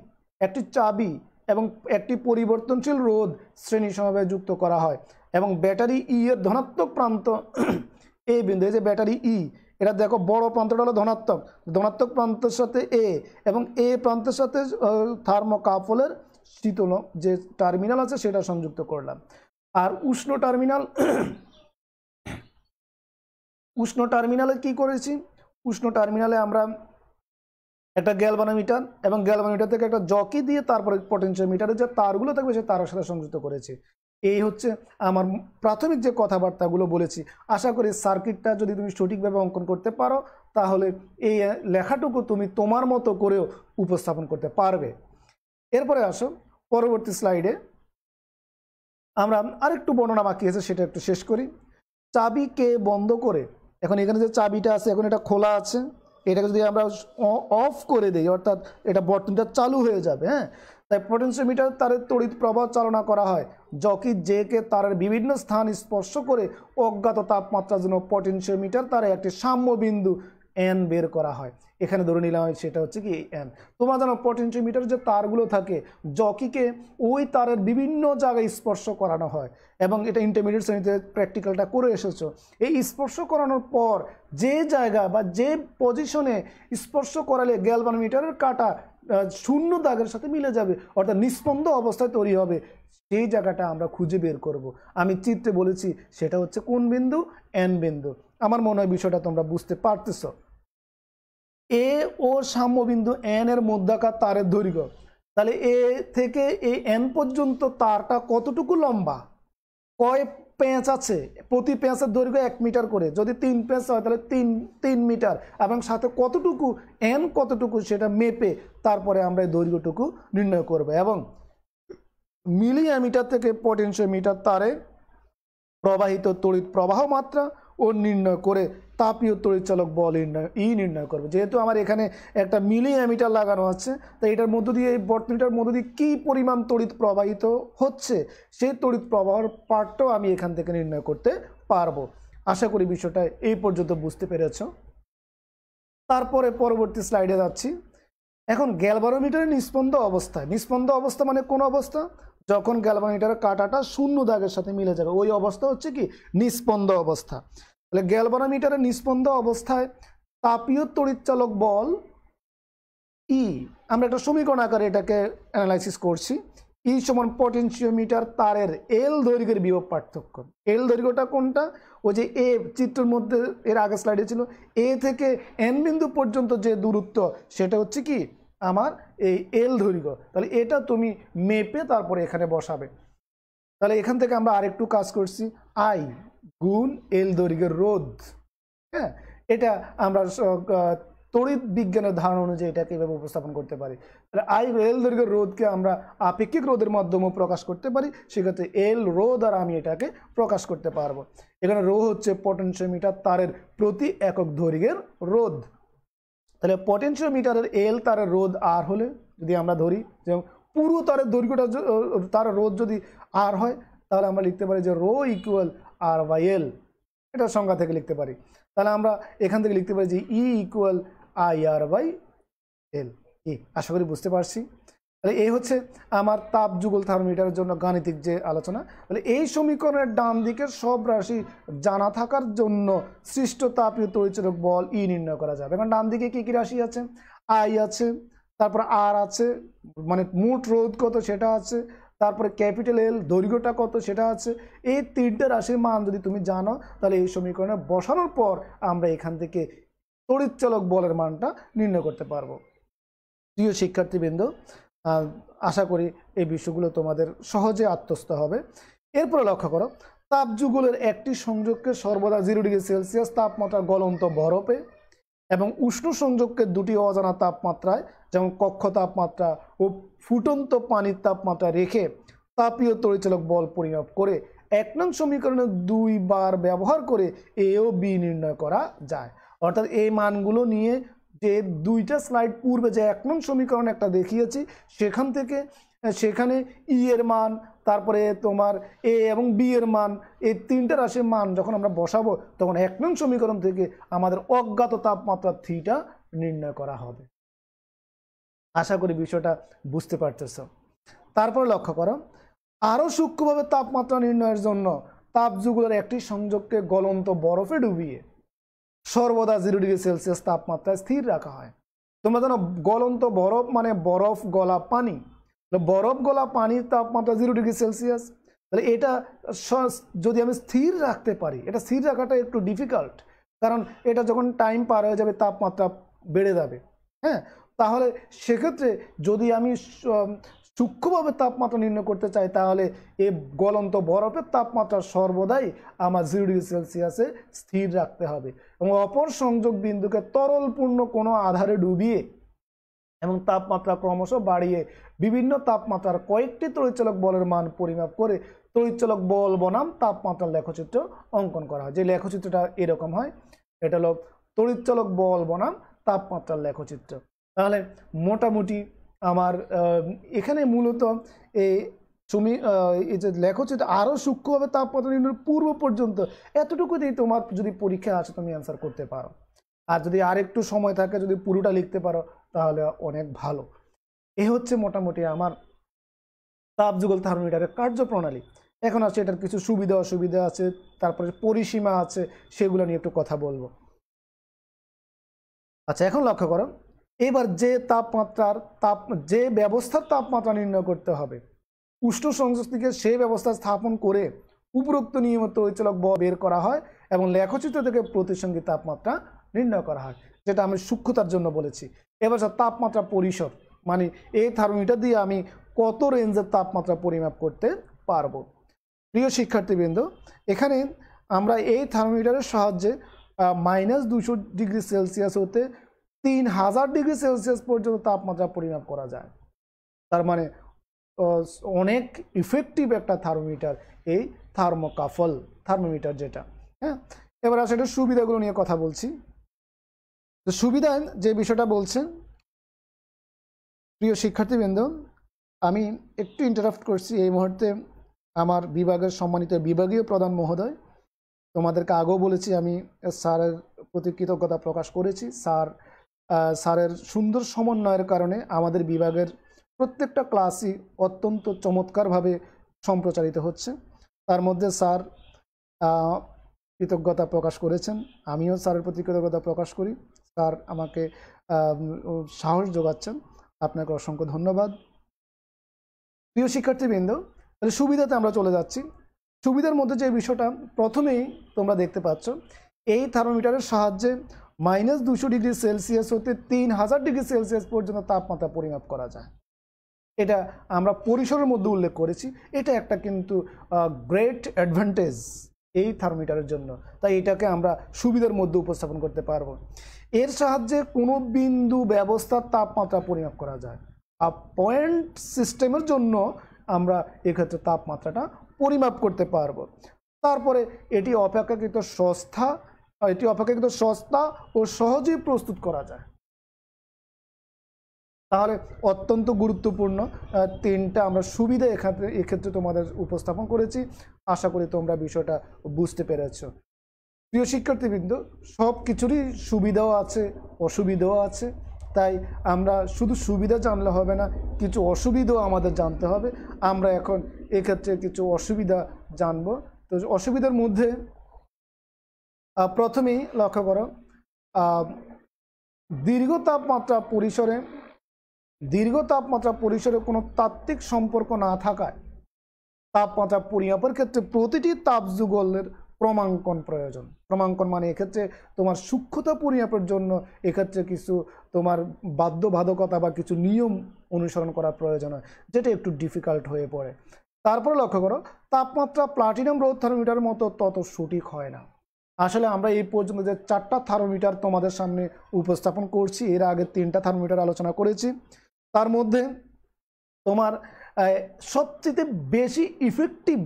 একটি চাবি এবং একটি পরিবর্তনশীল রোধ শ্রেণী সমবায়ে যুক্ত করা হয় এবং ব্যাটারি ই এর ধনাত্মক প্রান্ত এই বিন্দু, এই যে ব্যাটারি ই, এটা দেখো বড় প্রান্তটা হলো ধনাত্মক প্রান্তের সাথে এ এবং এ প্রান্তের সাথে থার্মোকাপলের শীতল যে টার্মিনাল আছে সেটা সংযুক্ত করলাম। আর উষ্ণ টার্মিনালে কি করেছি, উষ্ণ টার্মিনালে আমরা একটা গ্যালভানোমিটার এবং গ্যালভানোমিটার থেকে একটা জকি দিয়ে তারপরে পটেনশিওমিটারের যে তারগুলো থাকবে সেই তারের সাথে সংযুক্ত করেছি। এই হচ্ছে আমার প্রাথমিক যে কথাবার্তাগুলো বলেছি। আশা করি সার্কিটটা যদি তুমি সঠিকভাবে অঙ্কন করতে পারো তাহলে এই লেখাটুকু তুমি তোমার মতো করেও উপস্থাপন করতে পারবে। এরপরে আসো পরবর্তী স্লাইডে, আমরা আরেকটু বর্ণনা বাকি আছে সেটা একটু শেষ করি। চাবিকে বন্ধ করে, এখন এখানে যে চাবিটা আছে এখন এটা খোলা আছে, এটাকে যদি আমরা অফ করে দিই অর্থাৎ এটা বর্তনীটা চালু হয়ে যাবে। হ্যাঁ, তাই পটেনশিওমিটার তারের তড়িৎ প্রবাহ চালনা করা হয় জকি জে কে তারের বিভিন্ন স্থান স্পর্শ করে অজ্ঞাত তাপমাত্রার জন্য পটেনশিওমিটার তারে একটি সাম্য বিন্দু এন বের করা হয়। এখানে ধরে নিলাম সেটা হচ্ছে কি এন। তোমরা জানো পটেনশিওমিটার যে তারগুলো থাকে জকিকে ওই তারের বিভিন্ন জায়গায় স্পর্শ করানো হয় এবং এটা ইন্টারমিডিয়েট শ্রেণীতে প্র্যাকটিক্যালটা করে এসেছো। এই স্পর্শ করানোর পর যে জায়গা বা যে পজিশনে স্পর্শ করালে গ্যালভানোমিটারের কাঁটা শূন্য দাগের সাথে মিলে যাবে অর্থাৎ নিস্পন্দ অবস্থায় তৈরি হবে, সেই জায়গাটা আমরা খুঁজে বের করব। আমি চিত্রে বলেছি সেটা হচ্ছে কোন বিন্দু, এন বিন্দু। আমার মনে হয় বিষয়টা তোমরা বুঝতে পারতেছো। এ ও সাম্যবিন্দু এন এর মধ্যাকার তারের দৈর্ঘ্য, তাহলে এ থেকে এই এন পর্যন্ত তারটা কতটুকু লম্বা, কয় পেঁচ আছে, প্রতি পেঁচের দৈর্ঘ্য 1 মিটার করে, যদি 3 পেঁচ হয় তাহলে 3 মিটার, এবং সাথে কতটুকু এন কতটুকু সেটা মেপে তারপরে আমরা এই দৈর্ঘ্যটুকু নির্ণয় করব। এবং মিলি অ্যামিটার থেকে পটেনশিওমিটার তারে প্রবাহিত তড়িৎ প্রবাহ মাত্রা ও নির্ণয় করে তাপীয় তড়িৎচালক বল নির্ণয় করবে। যেহেতু আমার এখানে একটা মিলি অ্যামিটার লাগানো আছে, তাই এটার মধ্য দিয়ে, এই বর্তনীটার মধ্য দিয়ে কী পরিমাণ তড়িৎ প্রবাহিত হচ্ছে সেই তড়িৎ প্রবাহের পার্টটাও আমি এখান থেকে নির্ণয় করতে পারবো। আশা করি বিষয়টা এই পর্যন্ত বুঝতে পেরেছ। তারপরে পরবর্তী স্লাইডে যাচ্ছি। এখন গ্যালভানোমিটারের নিস্পন্দ অবস্থায়, নিস্পন্দ অবস্থা মানে কোন অবস্থা, যখন গ্যালভানোমিটারের কাঁটাটা শূন্য দাগের সাথে মিলে যাবে ওই অবস্থা হচ্ছে কি নিস্পন্দ অবস্থা। তাহলে গ্যালভানোমিটারের নিস্পন্দ অবস্থায় তাপীয় তড়িৎচালক বল ই, আমরা একটা সমীকরণ আকারে এটাকে অ্যানালাইসিস করছি। ই সমান পটেনশিওমিটার তারের এল দৈর্ঘ্যের বিভব পার্থক্য। এল দৈর্ঘ্যটা কোনটা, ওই যে এ চিত্রের মধ্যে এর আগে স্লাইডে ছিল, এ থেকে এন বিন্দু পর্যন্ত যে দূরত্ব সেটা হচ্ছে কি আমার এই এল দৈর্ঘ্য। তাহলে এটা তুমি মেপে তারপরে এখানে বসাবে। তাহলে এখান থেকে আমরা আরেকটু কাজ করছি, আই গুণ এল দৈর্ঘ্যের রোধ। হ্যাঁ, এটা আমরা তড়িৎ বিজ্ঞানের ধারণা অনুযায়ী এটাকে এভাবে উপস্থাপন করতে পারি। তাহলে আই এল দৈর্ঘ্যের রোধকে আমরা আপেক্ষিক রোধের মাধ্যমেও প্রকাশ করতে পারি, সেক্ষেত্রে এল রো দ্বারা আমি এটাকে প্রকাশ করতে পারবো। এখানে রো হচ্ছে পটেনশিওমিটার তারের প্রতি একক দৈর্ঘ্যের রোধ। তাহলে পটেনশিওমিটারের এল তারের রোধ আর হলে, যদি আমরা ধরি যেমন পুরো তারের দৈর্ঘ্যটা, তার রোধ যদি আর হয়, তাহলে আমরা লিখতে পারি যে rho equal R by L, এটা সংজ্ঞা থেকে লিখতে পারি। তাহলে আমরা এখান থেকে লিখতে পারি যে E equal I R by L. আশা করি বুঝতে পারছি। তাহলে এই হচ্ছে আমার তাপ যুগল থার্মোমিটারের জন্য গাণিতিক যে আলোচনা। তাহলে এই সমীকরণের ডান দিকের সব রাশি জানা থাকার জন্য সৃষ্ট তাপীয় তড়িৎচালক বল ই নির্ণয় করা যাবে। এখন ডান দিকে কি কি রাশি আছে, আই আছে, তারপর আর আছে, মানে মোট রোধ কত সেটা আছে, তারপরে ক্যাপিটাল এল দৈর্ঘ্যটা কত সেটা আছে। এই তিনটে রাশির মান যদি তুমি জানো, তাহলে এই সমীকরণে বসানোর পর আমরা এখান থেকে তড়িৎচালক বলের মানটা নির্ণয় করতে পারবো। প্রিয় শিক্ষার্থীবৃন্দ, আশা করি এই বিষয়গুলো তোমাদের সহজে আত্মস্থ হবে। এরপরে লক্ষ্য করো, তাপযুগলের একটি সংযোগকে সর্বদা 0 ডিগ্রি সেলসিয়াস তাপমাত্রা গলন্ত বরফে এবং উষ্ণ সংযোগকে দুটি অজানা তাপমাত্রায়, যেমন কক্ষ তাপমাত্রা ও ফুটন্ত পানির তাপমাত্রা রেখে তাপীয় তড়িৎচালক বল পরিমাপ করে 1 নং সমীকরণে 2 বার ব্যবহার করে এ ও বি নির্ণয় করা যায়। অর্থাৎ এই মানগুলো নিয়ে যে দুইটা স্লাইড পূর্বে যে 1 নং সমীকরণ একটা দেখিয়েছি, সেখান থেকে সেখানে ই এর মান, তারপরে তোমার এ এবং বি এর মান, এই তিনটা রাশির মান যখন আমরা বসাবো, তখন 1 নং সমীকরণ থেকে আমাদের অজ্ঞাত তাপমাত্রা থিটা নির্ণয় করা হবে। আশা করি বিষয়টা বুঝতে পারতেছ। তারপরে লক্ষ্য করো, আরও সূক্ষ্মভাবে তাপমাত্রা নির্ণয়ের জন্য তাপযুগলের একটি সংযোগকে গলন্ত বরফে ডুবিয়ে সর্বদা 0 ডিগ্রি সেলসিয়াস তাপমাত্রায় স্থির রাখা হয়। তোমরা জানো গলন্ত বরফ মানে বরফ গলা পানি। বরফ গলা পানির তাপমাত্রা 0 ডিগ্রি সেলসিয়াস। তাহলে এটা যদি আমি স্থির রাখতে পারি, এটা স্থির রাখাটা একটু ডিফিকাল্ট, কারণ এটা যখন টাইম পার হয়ে যাবে তাপমাত্রা বেড়ে যাবে। হ্যাঁ, তাহলে সেক্ষেত্রে যদি আমি সূক্ষ্মভাবে তাপমাত্রা নির্ণয় করতে চাই, তাহলে এই গলন্ত বরফের তাপমাত্রা সর্বদাই আমার 0 ডিগ্রি সেলসিয়াসে স্থির রাখতে হবে এবং অপর সংযোগ বিন্দুকে তরলপূর্ণ কোনো আধারে ডুবিয়ে এবং তাপমাত্রা ক্রমশ বাড়িয়ে বিভিন্ন তাপমাত্রার কয়েকটি তড়িৎচালক বলের মান পরিমাপ করে তড়িৎচালক বল বনাম তাপমাত্রার লেখচিত্র অঙ্কন করা হয়। যে লেখচিত্রটা এরকম হয়, এটা হলো তড়িৎচালক বল বনাম তাপমাত্রার লেখচিত্র। তাহলে মোটামুটি আমার এখানে মূলত এই যে লেখচিত্র আরও সূক্ষ্মভাবে তাপমাত্রা নির্ণয়ের পূর্ব পর্যন্ত এতটুকুতেই তোমার যদি পরীক্ষা আসে তুমি অ্যান্সার করতে পারো। আর যদি আরেকটু সময় থাকে, যদি পুরোটা লিখতে পারো, তাহলে অনেক ভালো। এ হচ্ছে মোটামুটি আমার তাপযুগল থার্মোমিটারের কার্যপ্রণালী। এখন আছে এটার কিছু সুবিধা অসুবিধা আছে, তারপরে পরিসীমা আছে, সেগুলো নিয়ে একটু কথা বলবো। আচ্ছা, এখন লক্ষ্য করো, এবার যে ব্যবস্থার তাপমাত্রা নির্ণয় করতে হবে, উষ্ণ সংযোগ থেকে সেই ব্যবস্থা স্থাপন করে উপরোক্ত নিয়মিত তড়িৎচালক বল বের করা হয় এবং লেখচিত্র থেকে প্রতিসঙ্গী তাপমাত্রা নির্ণয় করা হয়, যেটা আমি সূক্ষ্মতার জন্য বলেছি। এবার তাপমাত্রা পরিসর, মানে এই থার্মোমিটার দিয়ে আমি কত রেঞ্জের তাপমাত্রা পরিমাপ করতে পারবো। প্রিয় শিক্ষার্থীবৃন্দ, এখানে আমরা এই থার্মোমিটারের সাহায্যে -200°C হতে 3000°C পর্যন্ত তাপমাত্রা পরিমাপ করা যায়। তার মানে অনেক ইফেক্টিভ একটা থার্মোমিটার এই থার্মোকাপল থার্মোমিটার যেটা। হ্যাঁ, এবার আসলে সুবিধাগুলো নিয়ে কথা বলছি। তো সুবিধা যে বিষয়টা বলছে, প্রিয় শিক্ষার্থীবৃন্দ, আমি একটু ইন্টারাপ্ট করছি এই মুহূর্তে। আমার বিভাগের সম্মানিত বিভাগীয় প্রধান মহোদয়, তোমাদেরকে আগেও বলেছি আমি স্যারের প্রতি কৃতজ্ঞতা প্রকাশ করেছি। স্যারের সুন্দর সমন্বয়ের কারণে আমাদের বিভাগের প্রত্যেকটা ক্লাসই অত্যন্ত চমৎকারভাবে সম্প্রচারিত হচ্ছে। তার মধ্যে স্যার কৃতজ্ঞতা প্রকাশ করেছেন, আমিও স্যারের প্রতি কৃতজ্ঞতা প্রকাশ করি। স্যার আমাকে সাহস যোগাচ্ছেন, আপনাকে অসংখ্য ধন্যবাদ। প্রিয় শিক্ষার্থীবৃন্দ, তাহলে সুবিধাতে আমরা চলে যাচ্ছি। সুবিধার মধ্যে যে বিষয়টা প্রথমেই তোমরা দেখতে পাচ্ছ, এই থার্মোমিটারের সাহায্যে -200°C হতে 3000°C পর্যন্ত তাপমাত্রা পরিমাপ করা যায়। এটা আমরা পরিসরের মধ্যে উল্লেখ করেছি, এটা একটা কিন্তু গ্রেট অ্যাডভান্টেজ এই থার্মোমিটারের জন্য, তাই এটাকে আমরা সুবিধার মধ্যে উপস্থাপন করতে পারবো। এর সাহায্যে কোনো বিন্দু ব্যবস্থার তাপমাত্রা পরিমাপ করা যায়। আর পয়েন্ট সিস্টেমের জন্য আমরা এক্ষেত্রে তাপমাত্রাটা পরিমাপ করতে পারবো। তারপরে এটি অপেক্ষাকৃত সস্তা ও সহজেই প্রস্তুত করা যায়। তাহলে অত্যন্ত গুরুত্বপূর্ণ তিনটা আমরা সুবিধা এক্ষেত্রে তোমাদের উপস্থাপন করেছি। আশা করি তোমরা বিষয়টা বুঝতে পেরেছ। প্রিয় শিক্ষার্থীবৃন্দ, সব কিছুরই সুবিধাও আছে, অসুবিধাও আছে। তাই আমরা শুধু সুবিধা জানলে হবে না, কিছু অসুবিধাও আমাদের জানতে হবে। আমরা এখন এক্ষেত্রে কিছু অসুবিধা জানব। তো অসুবিধার মধ্যে প্রথমেই লক্ষ্য করো, দীর্ঘ তাপমাত্রা পরিসরে কোনো তাত্ত্বিক সম্পর্ক না থাকায় তাপমাত্রা পরিমাপের ক্ষেত্রে প্রতিটি তাপযুগলের ক্রমাঙ্কন প্রয়োজন। ক্রমাঙ্কন মানে এক্ষেত্রে তোমার সূক্ষ্মতা পরিমাপের জন্য এক্ষেত্রে কিছু তোমার বাধ্যবাধকতা বা কিছু নিয়ম অনুসরণ করার প্রয়োজন হয়, যেটা একটু ডিফিকাল্ট হয়ে পড়ে। তারপরে লক্ষ্য করো, তাপমাত্রা প্লাটিনাম রোধ থার্মোমিটারের মতো তত সঠিক হয় না। আসলে আমরা এই পর্যন্ত যে 4টা থার্মোমিটার তোমাদের সামনে উপস্থাপন করছি, এর আগে 3টা থার্মোমিটার আলোচনা করেছি। তার মধ্যে তোমার সবচেয়ে বেশি ইফেক্টিভ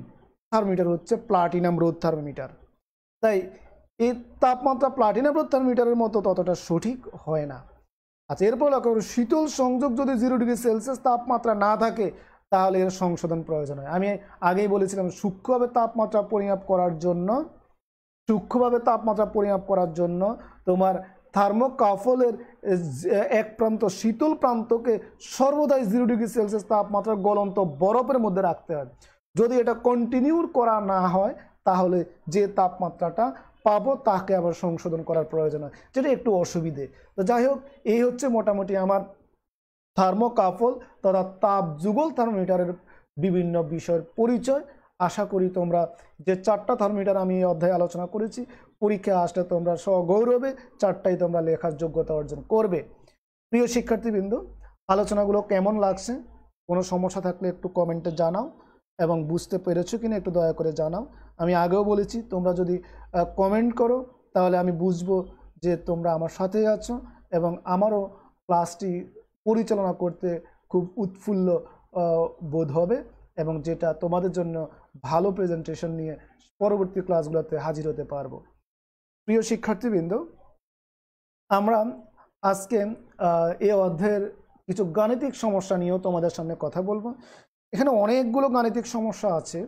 থার্মোমিটার হচ্ছে প্লাটিনাম রোধ থার্মোমিটার। তাই এই তাপমাত্রা প্লাটিনাম রোধ থার্মোমিটারের মতো ততটা সঠিক হয় না। আচ্ছা, এরপর লক্ষ্য করো, শীতল সংযোগ যদি 0°C তাপমাত্রা না থাকে তাহলে এর সংশোধন প্রয়োজন হয়। আমি আগেই বলেছিলাম, সূক্ষ্মভাবে তাপমাত্রা পরিমাপ করার জন্য তোমার থার্মোকাপলের এক প্রান্ত শীতল প্রান্তকে সর্বদাই 0°C তাপমাত্রা গলন্ত বরফের মধ্যে রাখতে হয়। যদি এটা কন্টিনিউ করা না হয় তাহলে যে তাপমাত্রাটা পাবো তাকে আবার সংশোধন করার প্রয়োজন হয়, যেটা একটু অসুবিধে। তো যাই হোক, এই হচ্ছে মোটামুটি আমার থার্মোকাপল তথা তাপ যুগল থার্মোমিটারের বিভিন্ন বিষয়ের পরিচয়। আশা করি তোমরা যে 4টা থার্মোমিটার আমি এই অধ্যায়ে আলোচনা করেছি, পরীক্ষায় আসলে তোমরা সগৌরবে 4টাই তোমরা লেখার যোগ্যতা অর্জন করবে। প্রিয় শিক্ষার্থীবৃন্দ, আলোচনাগুলো কেমন লাগছে? কোনো সমস্যা থাকলে একটু কমেন্টে জানাও, এবং বুঝতে পেরেছো কিনা একটু দয়া করে জানাও। আমি আগেও বলেছি, তোমরা যদি কমেন্ট করো তাহলে আমি বুঝবো যে তোমরা আমার সাথেই আছো, এবং আমারও ক্লাসটি পরিচালনা করতে খুব উৎফুল্ল বোধ হবে, এবং যেটা তোমাদের জন্য ভালো প্রেজেন্টেশন নিয়ে পরবর্তী ক্লাসগুলোতে হাজির হতে পারবো। প্রিয় শিক্ষার্থীবৃন্দ, আমরা আজকে এই অধ্যায়ের কিছু গাণিতিক সমস্যা নিয়েও তোমাদের সামনে কথা বলবো। এখানে অনেকগুলো গাণিতিক সমস্যা আছে,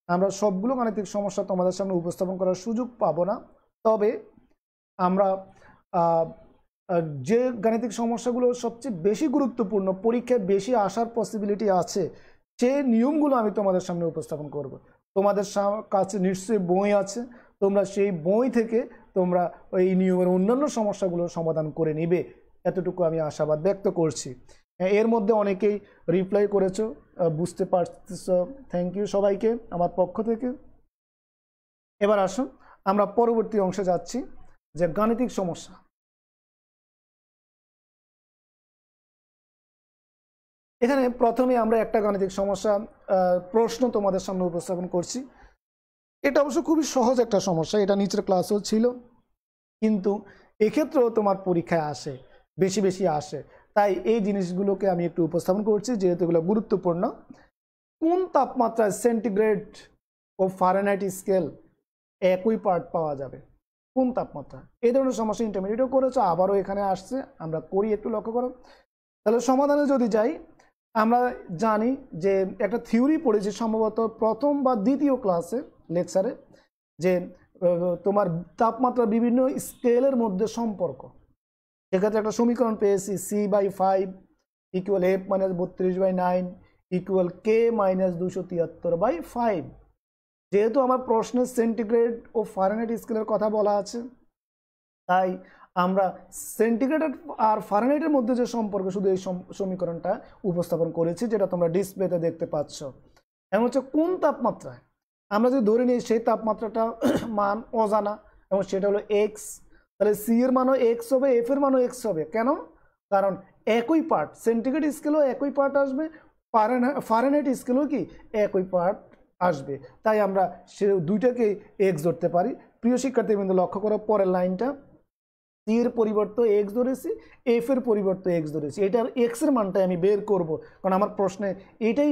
আমরা সবগুলো গাণিতিক সমস্যা তোমাদের সামনে উপস্থাপন করার সুযোগ পাবো না। তবে আমরা যে গাণিতিক সমস্যাগুলো সবচেয়ে বেশি গুরুত্বপূর্ণ, পরীক্ষায় বেশি আসার পসিবিলিটি আছে, সেই নিয়মগুলো আমি তোমাদের সামনে উপস্থাপন করব। তোমাদের কাছে নিশ্চয়ই বই আছে, তোমরা সেই বই থেকে তোমরা এই নিয়মের অন্যান্য সমস্যাগুলোর সমাধান করে নিবে, এতটুকু আমি আশাবাদ ব্যক্ত করছি। এর মধ্যে অনেকেই রিপ্লাই করেছো, বুঝতে পারছো, থ্যাংক ইউ সবাইকে আমার পক্ষ থেকে। এবার আসুন আমরা পরবর্তী অংশে যাচ্ছি, যে গাণিতিক সমস্যা। এখানে প্রথমে আমরা একটা গাণিতিক সমস্যা প্রশ্ন তোমাদের সামনে উপস্থাপন করছি। এটা অবশ্য খুবই সহজ একটা সমস্যা, এটা নিচের ক্লাসও ছিল, কিন্তু এক্ষেত্রেও তোমার পরীক্ষায় আসে, বেশি বেশি আসে, তাই এই জিনিসগুলোকে আমি একটু উপস্থাপন করছি যেহেতু এগুলো গুরুত্বপূর্ণ। কোন তাপমাত্রায় সেন্টিগ্রেড ও ফারেনহাইট স্কেল একই পার্ট পাওয়া যাবে? কোন তাপমাত্রা? এই ধরনের সমস্যা ইন্টারমিডিয়েটও করেছো, আবারও এখানে আসছে, আমরা করি, একটু লক্ষ্য করো। তাহলে সমাধানে যদি যাই, আমরা জানি যে একটা থিওরি পড়েছি সম্ভবত প্রথম বা দ্বিতীয় ক্লাসে লেকচারে, যে তোমার তাপমাত্রা বিভিন্ন স্কেলের মধ্যে সম্পর্ক। সেক্ষেত্রে একটা সমীকরণ পেয়েছি, C/5 equal F-32/9 equal K-273/5। যেহেতু আমার প্রশ্নে সেন্টিগ্রেড ও ফারেনহাইট স্কেলের কথা বলা আছে, তাই আমরা সেন্টিগ্রেড আর ফারেনহাইটের মধ্যে যে সম্পর্ক, শুধু এই সমীকরণটা উপস্থাপন করেছি, যেটা তোমরা ডিসপ্লেতে দেখতে পাচ্ছ। এমন হচ্ছে কোন তাপমাত্রায়, আমরা যদি ধরে নিই সেই তাপমাত্রাটা মান অজানা এবং সেটা হলো এক্স, তাহলে সি এর মানও এক্স হবে, এফ এর মানও এক্স হবে। কেন? কারণ একই পার্ট, সেন্টিগ্রেড স্কেলও একই পার্ট আসবে, ফারেনহাইট স্কেলও কি একই পার্ট আসবে, তাই আমরা সে দুইটাকে এক্স ধরতে পারি। প্রিয় শিক্ষার্থীবৃন্দ, লক্ষ্য করো পরের লাইনটা, সি এর পরিবর্তে এক্স ধরেছি, এফ এর পরিবর্তে এক্স ধরেছি। এটার এক্স এর মানটাই আমি বের করব, কারণ আমার প্রশ্নে এটাই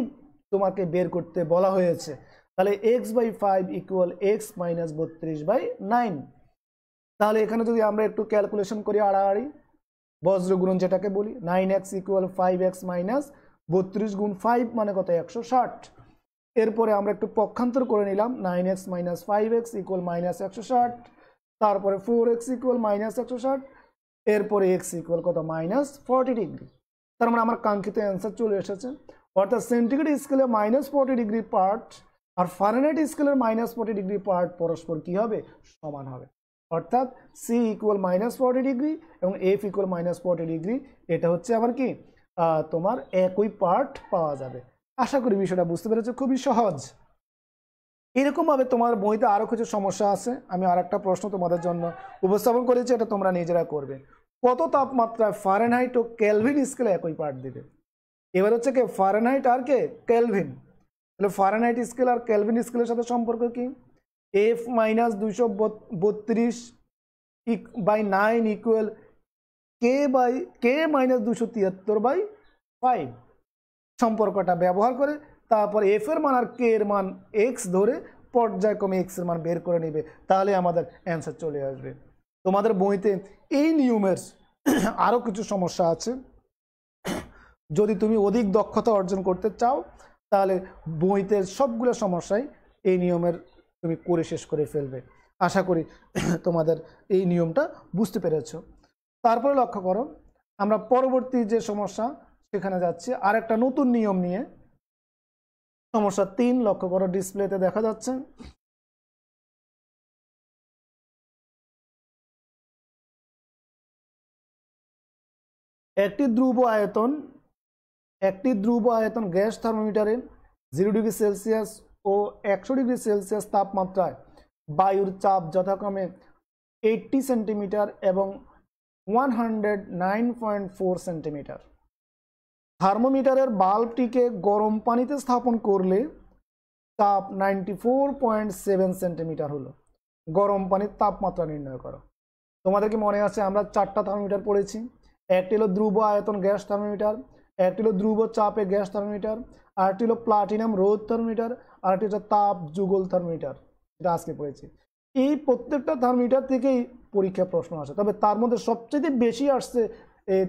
তোমাকে বের করতে বলা হয়েছে। তাহলে x/5 ইকুয়াল x-32/9। তাহলে এখানে যদি আমরা একটু ক্যালকুলেশন করি, আড়াআড়ি বজ্র গুণন যেটাকে বলি, 9x ইকুয়াল 5x মাইনাস 32 গুণ 5 মানে কত? 160। এরপরে আমরা একটু পক্ষান্তর করে নিলাম, 9x minus 5x equal minus 160, তারপরে 4x ইকুয়াল মাইনাস 160, এরপরে x ইকুয়াল কত? Minus 40 degree. তার মানে আমার কাঙ্ক্ষিত অ্যান্সার চলে এসেছে। অর্থাৎ সেন্টিগ্রেড স্কেলে মাইনাস 40 ডিগ্রি পার্ট আর ফারেনহাইট স্কেলের মাইনাস 40 ডিগ্রি পার্ট পরস্পর কি হবে? সমান হবে। অর্থাৎ সি ইকুয়াল মাইনাস 40 ডিগ্রি এবং এফ ইকুয়াল মাইনাস 40 ডিগ্রি, এটা হচ্ছে আবার কি তোমার একই পার্ট পাওয়া যাবে। আশা করি বিষয়টা বুঝতে পেরেছো, খুবই সহজ। এরকমভাবে তোমার বইতে আরও কিছু সমস্যা আছে, আমি আর একটা প্রশ্ন তোমাদের জন্য উপস্থাপন করেছি, এটা তোমরা নিজেরা করবে। কত তাপমাত্রায় ফারেনহাইট ও কেলভিন স্কেলে একই পার্ট দিবে? এবার হচ্ছে কি ফারেনহাইট আর কে কেলভিন, তাহলে ফারেনহাইট স্কেল আর কেলভিন স্কেলের সাথে সম্পর্ক কি? F-232/9 ইকুয়াল K-273/5 সম্পর্কটা ব্যবহার করে তারপর এফ এর মান আর কে এর মান এক্স ধরে পর্যায়ক্রমে এক্স এর মান বের করে নেবে, তাহলে আমাদের অ্যান্সার চলে আসবে। তোমাদের বইতে এই নিয়মের আরও কিছু সমস্যা আছে। যদি তুমি অধিক দক্ষতা অর্জন করতে চাও, তাহলে বইতে সবগুলো সমস্যাই এই নিয়মের তুমি করে শেষ করে ফেলবে। আশা করি তোমাদের এই নিয়মটা বুঝতে পেরেছো। তারপরে লক্ষ্য করো, আমরা পরবর্তী যে সমস্যা সেখানে যাচ্ছি আরেকটা নতুন নিয়ম নিয়ে। সমস্যা 3 লক্ষ্য করো, ডিসপ্লেতে দেখা যাচ্ছে। একটি ধ্রুব আয়তন গ্যাস থার্মোমিটারে 0 ডিগ্রি সেলসিয়াস ও 100 ডিগ্রি সেলসিয়াস তাপমাত্রায় বায়ুর চাপ যথাক্রমে 80 সেন্টিমিটার এবং 109.4 সেন্টিমিটার। থার্মোমিটারের বাল্বটিকে গরম পানিতে স্থাপন করলে চাপ 94.7 সেন্টিমিটার হলো। গরম পানির তাপমাত্রা নির্ণয় করো। তোমাদের কি মনে আছে আমরা 4টা থার্মোমিটার পড়েছি? একটি হলো ধ্রুব আয়তন গ্যাস থার্মোমিটার, একটি হলো ধ্রুব চাপে গ্যাস থার্মোমিটার, আরেকটি হলো প্লাটিনাম রোধ থার্মোমিটার, আরেকটি হচ্ছে তাপ যুগল থার্মোমিটার, এটা আজকে পড়েছি। এই প্রত্যেকটা থার্মোমিটার থেকেই পরীক্ষা প্রশ্ন আসে, তবে তার মধ্যে সবচেয়ে বেশি আসছে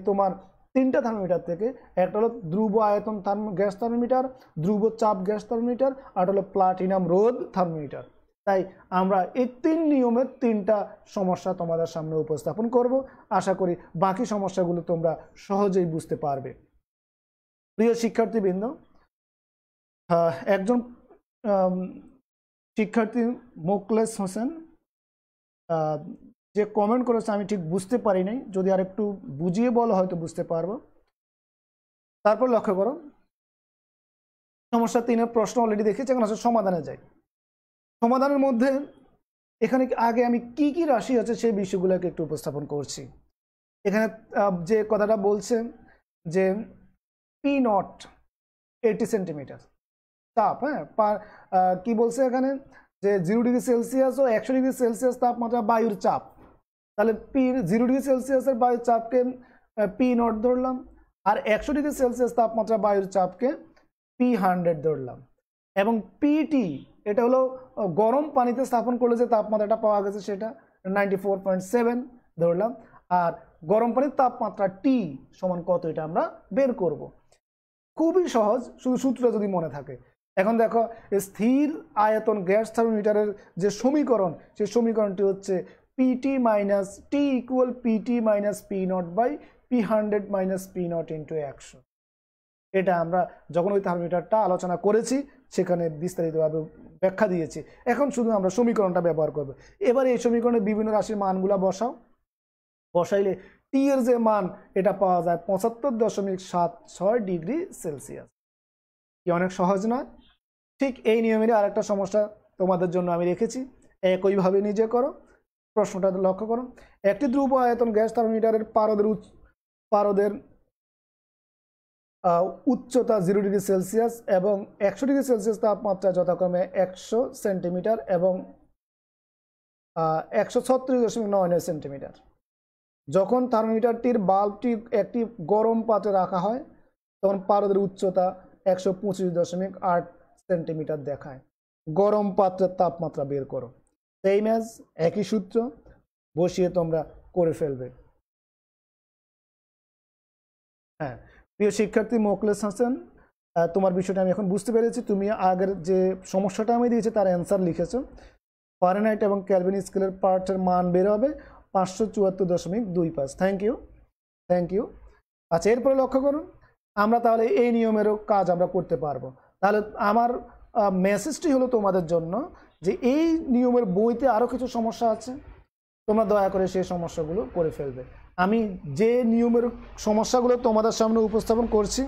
তোমার 3টা থার্মোমিটার থেকে। একটা হলো ধ্রুব আয়তন গ্যাস থার্মোমিটার, ধ্রুব চাপ গ্যাস থার্মোমিটার, আর হলো প্লাটিনাম রোধ থার্মোমিটার। তাই আমরা এই 3 নিয়মের 3টা সমস্যা তোমাদের সামনে উপস্থাপন করব। আশা করি বাকি সমস্যাগুলো তোমরা সহজেই বুঝতে পারবে। প্রিয় শিক্ষার্থীবৃন্দ, একজন শিক্ষার্থী মোকলেস হোসেন যে কমেন্ট করেছে আমি ঠিক বুঝতে পারি নাই, যদি আর একটু বুঝিয়ে বলো হয়তো বুঝতে পারবো। তারপর লক্ষ্য করো, সমস্যা 3-এর প্রশ্ন অলরেডি দেখেছি, এখন আসলে সমাধানে যাই। সমাধানের মধ্যে এখানে আগে আমি কি কি রাশি আছে সেই বিষয়গুলোকে একটু উপস্থাপন করছি। এখানে যে কথাটা বলছে যে P0 80 সেন্টিমিটার তাপ। হ্যাঁ, কি বলছে এখানে যে 0 ডিগ্রি সেলসিয়াস ও 100 ডিগ্রি সেলসিয়াস তাপমাত্রা বায়ুর চাপ, তাহলে পি 0 ডিগ্রি সেলসিয়াসের বায়ুর চাপকে পি নট ধরলাম, আর 100 ডিগ্রি সেলসিয়াস তাপমাত্রা বায়ুর চাপকে P100 ধরলাম। এবং পিটি এটা হলো গরম পানিতে স্থাপন করলে যে তাপমাত্রাটা পাওয়া গেছে সেটা 94.7 ধরলাম, আর গরম পানির তাপমাত্রা টি সমান কত এটা আমরা বের করব। খুবই সহজ, শুধু সূত্রটা যদি মনে থাকে। এখন দেখো, স্থির আয়তন গ্যাস থার্মোমিটারের যে সমীকরণ, সেই সমীকরণটি হচ্ছে PT minus T equal PT minus P not by P100 minus P not into 100। এটা আমরা যখন ওই থার্মোমিটারটা আলোচনা করেছি সেখানে বিস্তারিতভাবে ব্যাখ্যা দিয়েছি। এখন শুধু আমরা সমীকরণটা ব্যবহার করব। এবার এই সমীকরণে বিভিন্ন রাশির মানগুলো বসাইলে টি এর যে মান এটা পাওয়া যায় 75.76 ডিগ্রি সেলসিয়াস। কি অনেক সহজ নয়? ঠিক এই নিয়মেরই আরেকটা সমস্যা তোমাদের জন্য আমি রেখেছি, একইভাবে নিজে করো। প্রশ্নটা লক্ষ্য করো, একটি ধ্রুব আয়তন গ্যাস থার্মোমিটারের পারদের উচ্চতা 0 ডিগ্রি সেলসিয়াস এবং 100 ডিগ্রি সেলসিয়াস তাপমাত্রা যথাক্রমে 100 সেন্টিমিটার এবং 136.99 সেন্টিমিটার। যখন থার্মোমিটারটির বাল্বটি একটি গরম পাত্রে রাখা হয় তখন পারদের উচ্চতা 125.8 সেন্টিমিটার দেখায়। গরম পাত্রের তাপমাত্রা বের করো। সেই ম্যাচ একই সূত্র বসিয়ে তোমরা করে ফেলবে। হ্যাঁ প্রিয় শিক্ষার্থী মোখলেস হাসান, তোমার বিষয়টা আমি এখন বুঝতে পেরেছি। তুমি আগের যে সমস্যাটা আমি দিয়েছি তার অ্যান্সার লিখেছো। ফারেনহাইট এবং কেলভিন স্কেলের পার্টের মান বের হবে 574.25। Thank you. আচ্ছা, এরপরে লক্ষ্য করুন, আমরা তাহলে এই নিয়মেরও কাজ আমরা করতে পারবো। তাহলে আমার মেসেজটি হলো তোমাদের জন্য যে এই নিয়মের বইতে আরও কিছু সমস্যা আছে, তোমরা দয়া করে সেই সমস্যাগুলো করে ফেলবে। আমি যে নিয়মের সমস্যাগুলো তোমাদের সামনে উপস্থাপন করছি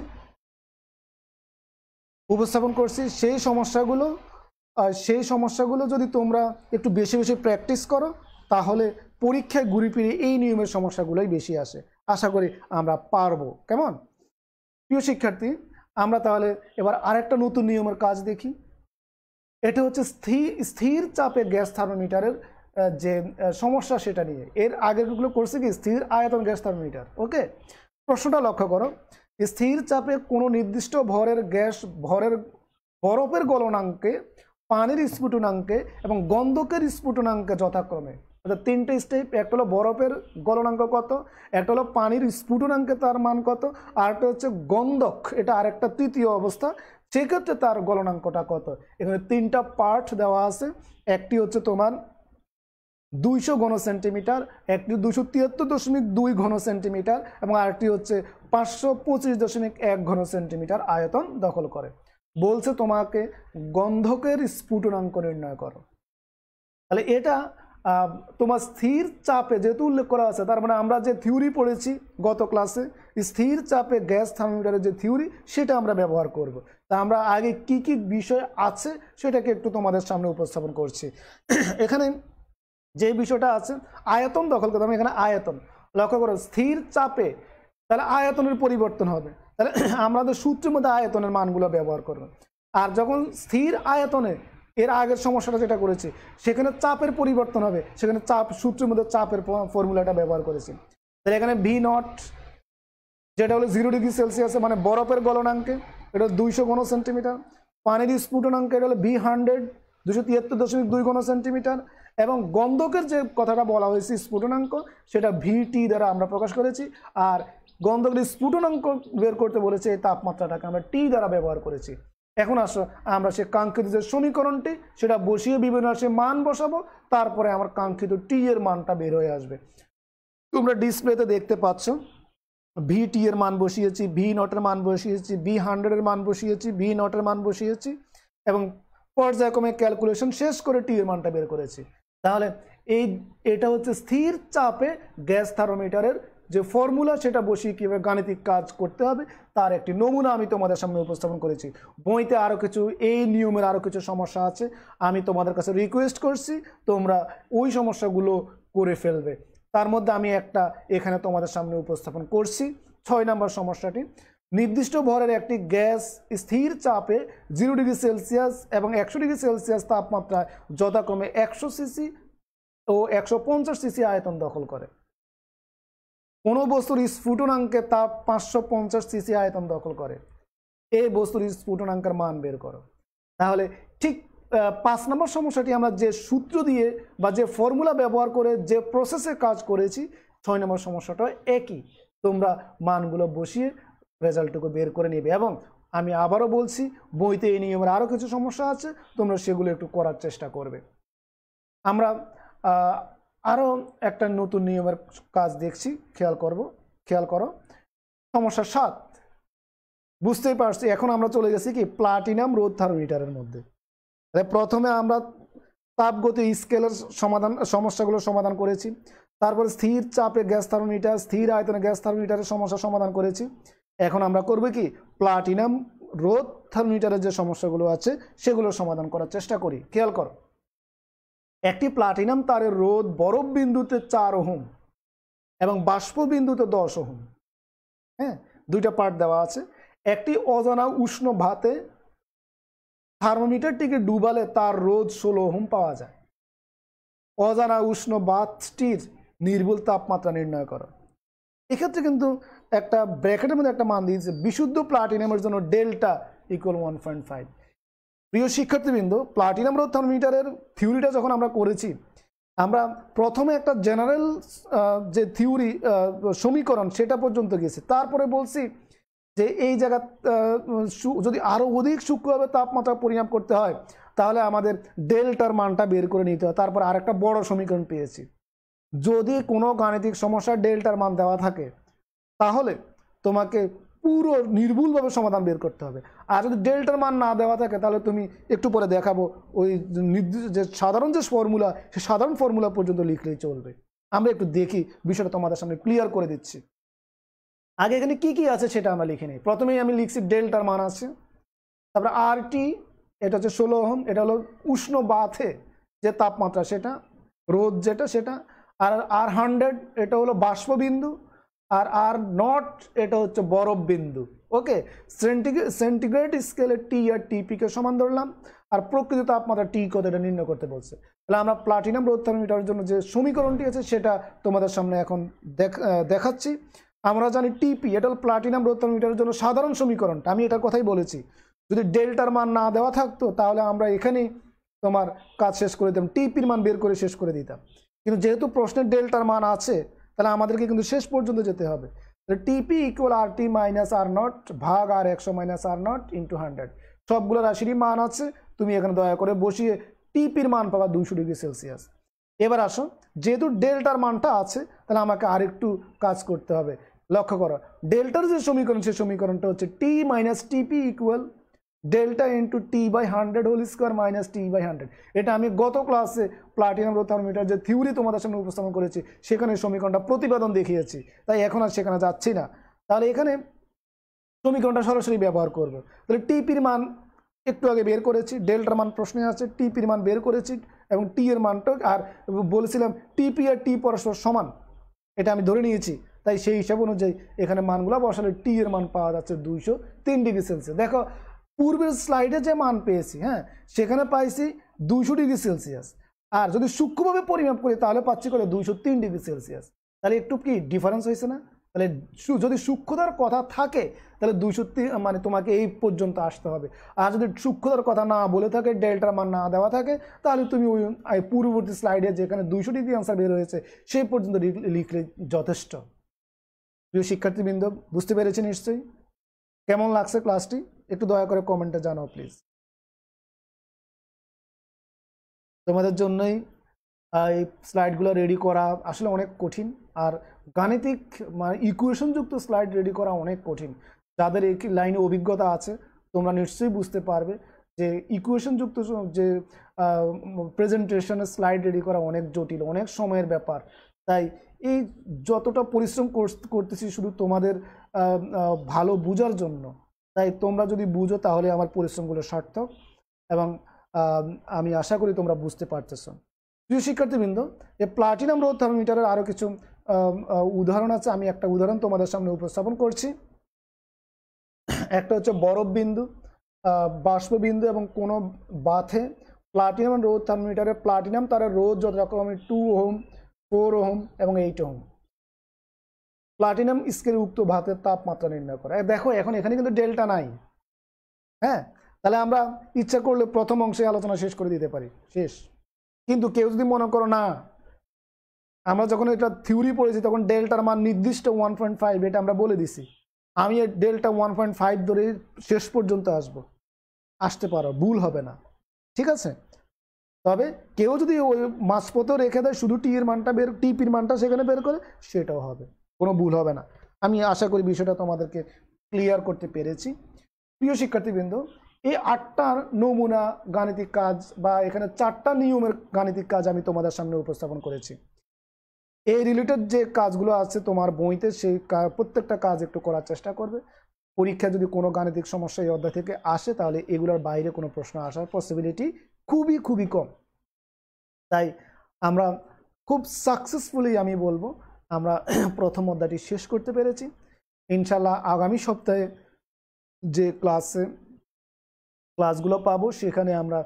সেই সমস্যাগুলো যদি তোমরা একটু বেশি বেশি প্র্যাকটিস করো তাহলে পরীক্ষায় ঘুরে ফিরে এই নিয়মের সমস্যাগুলোই বেশি আসে। আশা করি আমরা পারবো। কেমন প্রিয় শিক্ষার্থী, আমরা তাহলে এবার আরেকটা নতুন নিয়মের কাজ দেখি। এটা হচ্ছে স্থির চাপে গ্যাস থার্মোমিটারের যে সমস্যা সেটা নিয়ে। এর আগেরগুলো করছে কি স্থির আয়তন গ্যাস থার্মোমিটার। ওকে, প্রশ্নটা লক্ষ্য করো, স্থির চাপে কোনো নির্দিষ্ট বরফের গলনাঙ্কে, পানির স্ফুটনাঙ্কে এবং গন্ধকের স্ফুটনাঙ্কে যথাক্রমে, অর্থাৎ তিনটে স্টেপ। একটা হলো বরফের গলনাঙ্ক কত, একটা হলো পানির স্ফুটনাঙ্কে তার মান কত, আর একটা হচ্ছে গন্ধক, এটা আরেকটা তৃতীয় অবস্থা, সেক্ষেত্রে তার গলনাঙ্কটা কত। এখানে তিনটা পার্ট দেওয়া আছে। একটি হচ্ছে তোমার 200 ঘন সেন্টিমিটার, একটি 273.2 ঘন সেন্টিমিটার এবং আরেকটি হচ্ছে 525.1 ঘন সেন্টিমিটার আয়তন দখল করে। বলছে তোমাকে গন্ধকের স্ফুটনাঙ্ক নির্ণয় করো। তাহলে এটা তোমার স্থির চাপে যেহেতু উল্লেখ করা আছে, তার মানে আমরা যে থিওরি পড়েছি গত ক্লাসে, স্থির চাপে গ্যাস থার্মোমিটারের যে থিওরি সেটা আমরা ব্যবহার করব। তা আমরা আগে কি কি বিষয় আছে সেটাকে একটু তোমাদের সামনে উপস্থাপন করছি। এখানে যে বিষয়টা আছে আয়তন দখল করতে হবে। এখানে আয়তন লক্ষ্য করো, স্থির চাপে তাহলে আয়তনের পরিবর্তন হবে। তাহলে আমাদের সূত্রের মধ্যে আয়তনের মানগুলো ব্যবহার করবো। আর যখন স্থির আয়তনে এর আগের সমস্যাটা যেটা করেছি সেখানে চাপের পরিবর্তন হবে, সেখানে চাপ সূত্রের মধ্যে চাপের ফর্মুলাটা ব্যবহার করেছি। তাহলে এখানে ভি নট যেটা হলো 0 ডিগ্রি সেলসিয়াসে মানে বরফের গলনাঙ্কে, এটা 200 ঘন সেন্টিমিটার। পানির স্ফুটনাঙ্ক এটা হলো V100 273.2 ঘন সেন্টিমিটার। এবং গন্ধকের যে কথাটা বলা হয়েছে স্ফুটনাঙ্ক সেটা VT দ্বারা আমরা প্রকাশ করেছি। আর গন্ধকের স্ফুটনাঙ্ক বের করতে বলেছে এই তাপমাত্রাটাকে আমরা T দ্বারা ব্যবহার করেছি। এখন আসো আমরা সে কাঙ্ক্ষিত যে সমীকরণটি সেটা বসিয়ে বিভিন্ন রাশি মান বসাবো, তারপরে আমার কাঙ্ক্ষিত T এর মানটা বের হয়ে আসবে। তোমরা ডিসপ্লেতে দেখতে পাচ্ছ VT এর মান বসিয়েছি, V0 এর মান বসিয়েছি, V100 এর মান বসিয়েছি, V0 এর মান বসিয়েছি এবং পর্যায়ক্রমে ক্যালকুলেশন শেষ করে T এর মানটা বের করেছি। তাহলে এটা হচ্ছে স্থির চাপে গ্যাস থার্মোমিটারের যে ফর্মুলা সেটা বসিয়ে কীভাবে গাণিতিক কাজ করতে হবে তার একটি নমুনা আমি তোমাদের সামনে উপস্থাপন করেছি। বইতে আরও কিছু এই নিয়মের আরও কিছু সমস্যা আছে, আমি তোমাদের কাছে রিকোয়েস্ট করছি তোমরা ওই সমস্যাগুলো করে ফেলবে। তার মধ্যে আমি একটা এখানে তোমাদের সামনে উপস্থাপন করছি 6 নম্বর সমস্যাটি। নির্দিষ্ট ভরের একটি গ্যাস স্থির চাপে 0 ডিগ্রি সেলসিয়াস এবং 100 ডিগ্রি সেলসিয়াস তাপমাত্রায় যথাক্রমে 100 সিসি ও 150 সিসি আয়তন দখল করে। কোনো বস্তুর স্ফুটনাঙ্কে তাপ 550 সিসি আয়তন দখল করে। এই বস্তুর স্ফুটনাঙ্কের মান বের করো। তাহলে ঠিক 5 নম্বর সমস্যাটি আমরা যে সূত্র দিয়ে বা যে ফর্মুলা ব্যবহার করে যে প্রসেসে কাজ করেছি, 6 নম্বর সমস্যাটা একই। তোমরা মানগুলো বসিয়ে রেজাল্টটুকু বের করে নেবে। এবং আমি আবারও বলছি, বইতে এই নিয়মের আরও কিছু সমস্যা আছে, তোমরা সেগুলো একটু করার চেষ্টা করবে। আমরা আরও একটা নতুন নিয়মের কাজ দেখছি, খেয়াল করো। সমস্যা 7, বুঝতেই পারছি এখন আমরা চলে গেছি কি প্লাটিনাম রোধ থার্মোমিটারের মধ্যে। প্রথমে আমরা তাপগতি স্কেলের সমস্যাগুলো সমাধান করেছি, তারপর স্থির চাপে গ্যাস থার্মোমিটার, স্থির আয়তনে গ্যাস থার্মোমিটারের সমস্যা সমাধান করেছি। এখন আমরা করব কি প্লাটিনাম রোধ থার্মোমিটারের যে সমস্যাগুলো আছে সেগুলো সমাধান করার চেষ্টা করি। খেয়াল করো, একটি প্লাটিনাম তারের রোধ বরফ বিন্দুতে 4 ওহম এবং বাষ্প বিন্দুতে 10 ওহম। হ্যাঁ, দুইটা পার্ট দেওয়া আছে। একটি অজানা উষ্ণ ভাতে থার্মোমিটারটিকে ডুবালে তার রোধ 16 ওহম পাওয়া যায়। অজানা উষ্ণ বাতটির নির্ভুল তাপমাত্রা নির্ণয় করো। এক্ষেত্রে কিন্তু একটা ব্র্যাকেটের মধ্যে একটা মান দিয়েছে, বিশুদ্ধ প্লাটিনামের জন্য ডেল্টা ইকুয়াল 1.5। প্রিয় শিক্ষার্থীবৃন্দ, প্লাটিনাম রোধ থার্মোমিটারের থিওরিটা যখন আমরা করেছি, আমরা প্রথমে একটা জেনারেল যে থিওরি সমীকরণ সেটা পর্যন্ত গেছি। তারপরে বলছি যে এই জায়গা যদি আরও অধিক সূক্ষ্মভাবে তাপমাত্রা পরিমাপ করতে হয় তাহলে আমাদের ডেল্টার মানটা বের করে নিতে হয়। তারপর আরেকটা বড় সমীকরণ পেয়েছি, যদি কোনো গাণিতিক সমস্যার ডেল্টার মান দেওয়া থাকে তাহলে তোমাকে পুরো নির্ভুলভাবে সমাধান বের করতে হবে। আর যদি ডেল্টার মান না দেওয়া থাকে তাহলে তুমি একটু পরে দেখাবো ওই নির্দিষ্ট যে সাধারণ যে ফর্মুলা, সেই সাধারণ ফর্মুলা পর্যন্ত লিখলেই চলবে। আমরা একটু দেখি, বিষয়টা তোমাদের সামনে ক্লিয়ার করে দিচ্ছি। আগে এখানে কি কি আছে সেটা আমরা লিখে নিই। প্রথমেই আমি লিখছি ডেল্টার মান আছে, তারপরে RT এটা হচ্ছে 16 ওহম, এটা হলো উষ্ণ বাথে যে তাপমাত্রা সেটা, রোধ যেটা সেটা। আর R100 এটা হলো বাষ্পবিন্দু, আর R0 এটা হচ্ছে বরফ বিন্দু। ওকে, সেন্টিগ্রেড স্কেলে T আর TP কে সমান ধরলাম, আর প্রকৃত তাপমাত্রা T কত এটা নির্ণয় করতে বলছে। তাহলে আমরা প্লাটিনাম রোধ থার্মোমিটারের জন্য যে সমীকরণটি আছে সেটা তোমাদের সামনে এখন দেখাচ্ছি। আমরা জানি TP এটা হলো প্লাটিনাম রোধ থার্মোমিটারের জন্য সাধারণ সমীকরণটা, আমি এটার কথাই বলেছি। যদি ডেল্টার মান না দেওয়া থাকতো তাহলে আমরা এখানেই তোমার কাজ শেষ করে দিতাম, টিপির মান বের করে শেষ করে দিতাম। কিন্তু যেহেতু প্রশ্নের ডেল্টার মান আছে তাহলে আমাদেরকে কিন্তু শেষ পর্যন্ত যেতে হবে। টিপি ইকুয়াল RT মাইনাস R0 ভাগ R100 মাইনাস R0 ইন্টু 100। সবগুলো রাশিরই মান আছে, তুমি এখানে দয়া করে বসিয়ে টিপির মান পাবা 200 ডিগ্রি সেলসিয়াস। এবার আসো, যেহেতু ডেল্টার মানটা আছে তাহলে আমাকে আরেকটু কাজ করতে হবে। লক্ষ্য করো, ডেল্টার যে সমীকরণ সেই সমীকরণটা হচ্ছে T minus TP equal delta into T/100 whole square minus T/100। এটা আমি গত ক্লাসে প্লাটিনাম রোধ থার্মোমিটার যে থিওরি তোমাদের সামনে উপস্থাপন করেছি সেখানে সমীকরণটা প্রতিবেদন দেখিয়েছি, তাই এখন আর সেখানে যাচ্ছি না। তাহলে এখানে সমীকরণটা সরাসরি ব্যবহার করব। তাহলে টিপির মান একটু আগে বের করেছি, ডেল্টার মান প্রশ্নে আছে, টিপির মান বের করেছি এবং টি এর মানটা, আর বলেছিলাম টিপি আর টি পরস্পর সমান, এটা আমি ধরে নিয়েছি। তাই সেই হিসাব অনুযায়ী এখানে মানগুলো বসালে টি এর মান পাওয়া যাচ্ছে 203 ডিগ্রি সেলসিয়াস। দেখো পূর্বের স্লাইডে যে মান পেয়েছি, হ্যাঁ, সেখানে পাইছি 200 ডিগ্রি সেলসিয়াস, আর যদি সূক্ষ্মভাবে পরিমাপ করি তাহলে পাচ্ছি করে 203 ডিগ্রি সেলসিয়াস। তাহলে একটু কি ডিফারেন্স হয়েছে না? তাহলে যদি সূক্ষ্মতার কথা থাকে তাহলে 203 মানে তোমাকে এই পর্যন্ত আসতে হবে। আর যদি সূক্ষ্মতার কথা না বলে থাকে, ডেল্টার মান না দেওয়া থাকে, তাহলে তুমি ওই পূর্ববর্তী স্লাইডে যেখানে 200 ডিগ্রি আনসার বের হয়েছে সেই পর্যন্ত লিখলে যথেষ্ট। প্রিয় শিক্ষার্থীবৃন্দ, বুঝতে পেরেছি নিশ্চয়ই? কেমন লাগছে ক্লাসটি একটু দয়া করে কমেন্টে জানাও প্লিজ। তোমাদের জন্যই এই স্লাইডগুলো রেডি করা আসলে অনেক কঠিন, আর গাণিতিক মানে ইকুয়েশনযুক্ত স্লাইড রেডি করা অনেক কঠিন। যাদের এই লাইনে অভিজ্ঞতা আছে তোমরা নিশ্চয়ই বুঝতে পারবে যে ইকুয়েশনযুক্ত যে প্রেজেন্টেশনের স্লাইড রেডি করা অনেক জটিল, অনেক সময়ের ব্যাপার। তাই এই যতটা পরিশ্রম করতেছি শুধু তোমাদের ভালো বোঝার জন্য। তাই তোমরা যদি বুঝো তাহলে আমার পরিশ্রমগুলো সার্থক, এবং আমি আশা করি তোমরা বুঝতে পারতেছো। প্রিয় শিক্ষার্থীবৃন্দ, এই প্লাটিনাম রোধ থার্মোমিটারের আরও কিছু উদাহরণ আছে, আমি একটা উদাহরণ তোমাদের সামনে উপস্থাপন করছি। একটা হচ্ছে বরফ বিন্দু, বাষ্প বিন্দু এবং কোনো বাথে প্লাটিনাম রোধ থার্মোমিটারে প্লাটিনাম তারের রোধ যত রকম 2 ওহম, 4 ওহম এবং 8 ওহম। প্লাটিনাম স্কেলে উক্ত ভাতের তাপমাত্রা নির্ণয় করা। দেখো এখন এখানে কিন্তু ডেল্টা নাই। হ্যাঁ, তাহলে আমরা ইচ্ছা করলে প্রথম অংশে আলোচনা শেষ করে দিতে পারি, শেষ। কিন্তু কেউ যদি মনে করো না, আমরা যখন এটা থিওরি পড়েছি তখন ডেল্টার মান নির্দিষ্ট 1.5, এটা আমরা বলে দিছি। আমি ডেল্টা 1.5 ধরে শেষ পর্যন্ত আসতে পারো, ভুল হবে না, ঠিক আছে। তবে কেউ যদি ওই মাঝপথেও রেখে দেয়, শুধু টিপির মানটা সেখানে বের করে, সেটাও হবে, কোনো ভুল হবে না। আমি আশা করি বিষয়টা তোমাদেরকে ক্লিয়ার করতে পেরেছি। প্রিয় শিক্ষার্থীবৃন্দ, এই 8টার নমুনা গাণিতিক কাজ বা এখানে 4টা নিয়মের গাণিতিক কাজ আমি তোমাদের সামনে উপস্থাপন করেছি। এই রিলেটেড যে কাজগুলো আছে তোমার বইতে, সেই প্রত্যেকটা কাজ একটু করার চেষ্টা করবে। পরীক্ষায় যদি কোনো গাণিতিক সমস্যা এই অধ্যায় থেকে আসে, তাহলে এগুলোর বাইরে কোনো প্রশ্ন আসার পসিবিলিটি খুবই খুবই কম। তাই আমরা খুব সাকসেসফুলি, আমি বলবো, আমরা প্রথম অধ্যায়টি শেষ করতে পেরেছি। ইনশাল্লাহ আগামী সপ্তাহে যে ক্লাসগুলো পাবো, সেখানে আমরা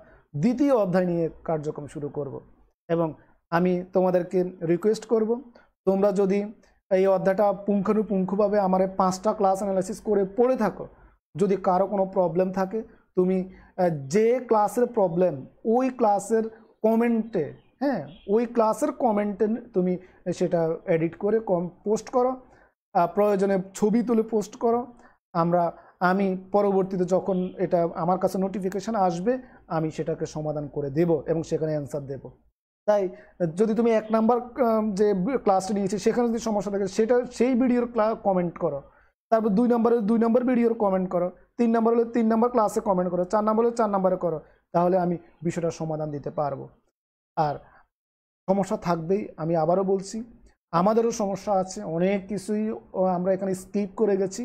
দ্বিতীয় অধ্যায় নিয়ে কার্যক্রম শুরু করব। এবং আমি তোমাদেরকে রিকোয়েস্ট করব, তোমরা যদি এই অধ্যায়টা পুঙ্খানুপুঙ্খভাবে আমার 5টা ক্লাস অ্যানালাইসিস করে পড়ে থাকো, যদি কারো কোনো প্রবলেম থাকে, তুমি যে ক্লাসের প্রবলেম ওই ক্লাসের কমেন্টে, হ্যাঁ, ওই ক্লাসের কমেন্টে তুমি সেটা এডিট করে পোস্ট করো, প্রয়োজনে ছবি তুলে পোস্ট করো। আমি পরবর্তীতে যখন এটা আমার কাছে নোটিফিকেশান আসবে, আমি সেটাকে সমাধান করে দেব এবং সেখানে অ্যান্সার দেব। তাই যদি তুমি 1 নাম্বার যে ক্লাসটা নিয়েছি সেখানে যদি সমস্যা থাকে, সেই ভিডিওর কমেন্ট করো। তারপর 2 নম্বর ভিডিওর কমেন্ট করো, 3 নম্বর হলে 3 নম্বর ক্লাসে কমেন্ট করো, 4 নম্বর হলে 4 নম্বরে করো। তাহলে আমি বিষয়টার সমাধান দিতে পারবো। আর সমস্যা থাকবেই, আমি আবারও বলছি, আমাদেরও সমস্যা আছে, অনেক কিছুই আমরা এখানে স্কিপ করে গেছি।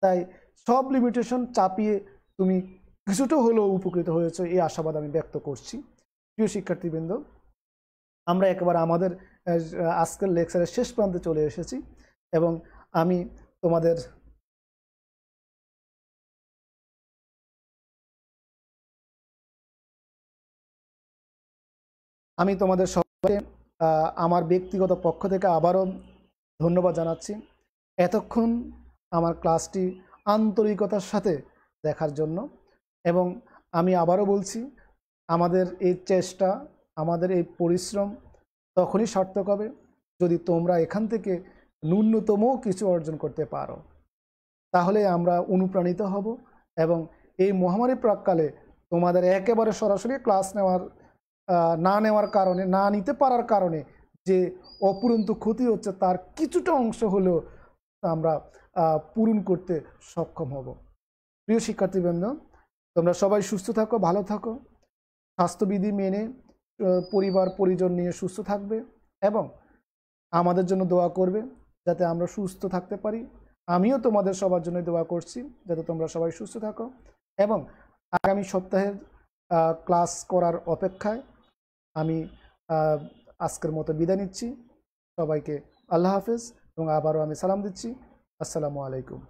তাই সব লিমিটেশন চাপিয়ে তুমি কিছুটা হলেও উপকৃত হয়েছে, এই আশাবাদ আমি ব্যক্ত করছি। প্রিয় শিক্ষার্থীবৃন্দ, আমরা একেবারে আমাদের আজকের লেকচারের শেষ প্রান্তে চলে এসেছি এবং আমি তোমাদের সবাইকে আমার ব্যক্তিগত পক্ষ থেকে আবারও ধন্যবাদ জানাচ্ছি এতক্ষণ আমার ক্লাসটি আন্তরিকতার সাথে দেখার জন্য। এবং আমি আবারও বলছি, আমাদের এই চেষ্টা, আমাদের এই পরিশ্রম তখনই সার্থক হবে যদি তোমরা এখান থেকে ন্যূনতম কিছু অর্জন করতে পারো। তাহলে আমরা অনুপ্রাণিত হব এবং এই মহামারী প্রাককালে তোমাদের একেবারে সরাসরি ক্লাস না নিতে পারার কারণে যে অপূরন্ত ক্ষতি হচ্ছে, তার কিছুটা অংশ হলেও আমরা পূরণ করতে সক্ষম হব। প্রিয় শিক্ষার্থীবৃন্দ, তোমরা সবাই সুস্থ থাকো, ভালো থাকো, স্বাস্থ্যবিধি মেনে পরিবার পরিজন নিয়ে সুস্থ থাকবে এবং আমাদের জন্য দোয়া করবে যাতে আমরা সুস্থ থাকতে পারি। আমিও তোমাদের সবার জন্য দোয়া করছি যাতে তোমরা সবাই সুস্থ থাকো। এবং আগামী সপ্তাহের ক্লাস করার অপেক্ষায় আমি আজকের মতো বিদায় নিচ্ছি। সবাইকে আল্লাহ হাফেজ এবং আবারও আমি সালাম দিচ্ছি। আসসালামু আলাইকুম।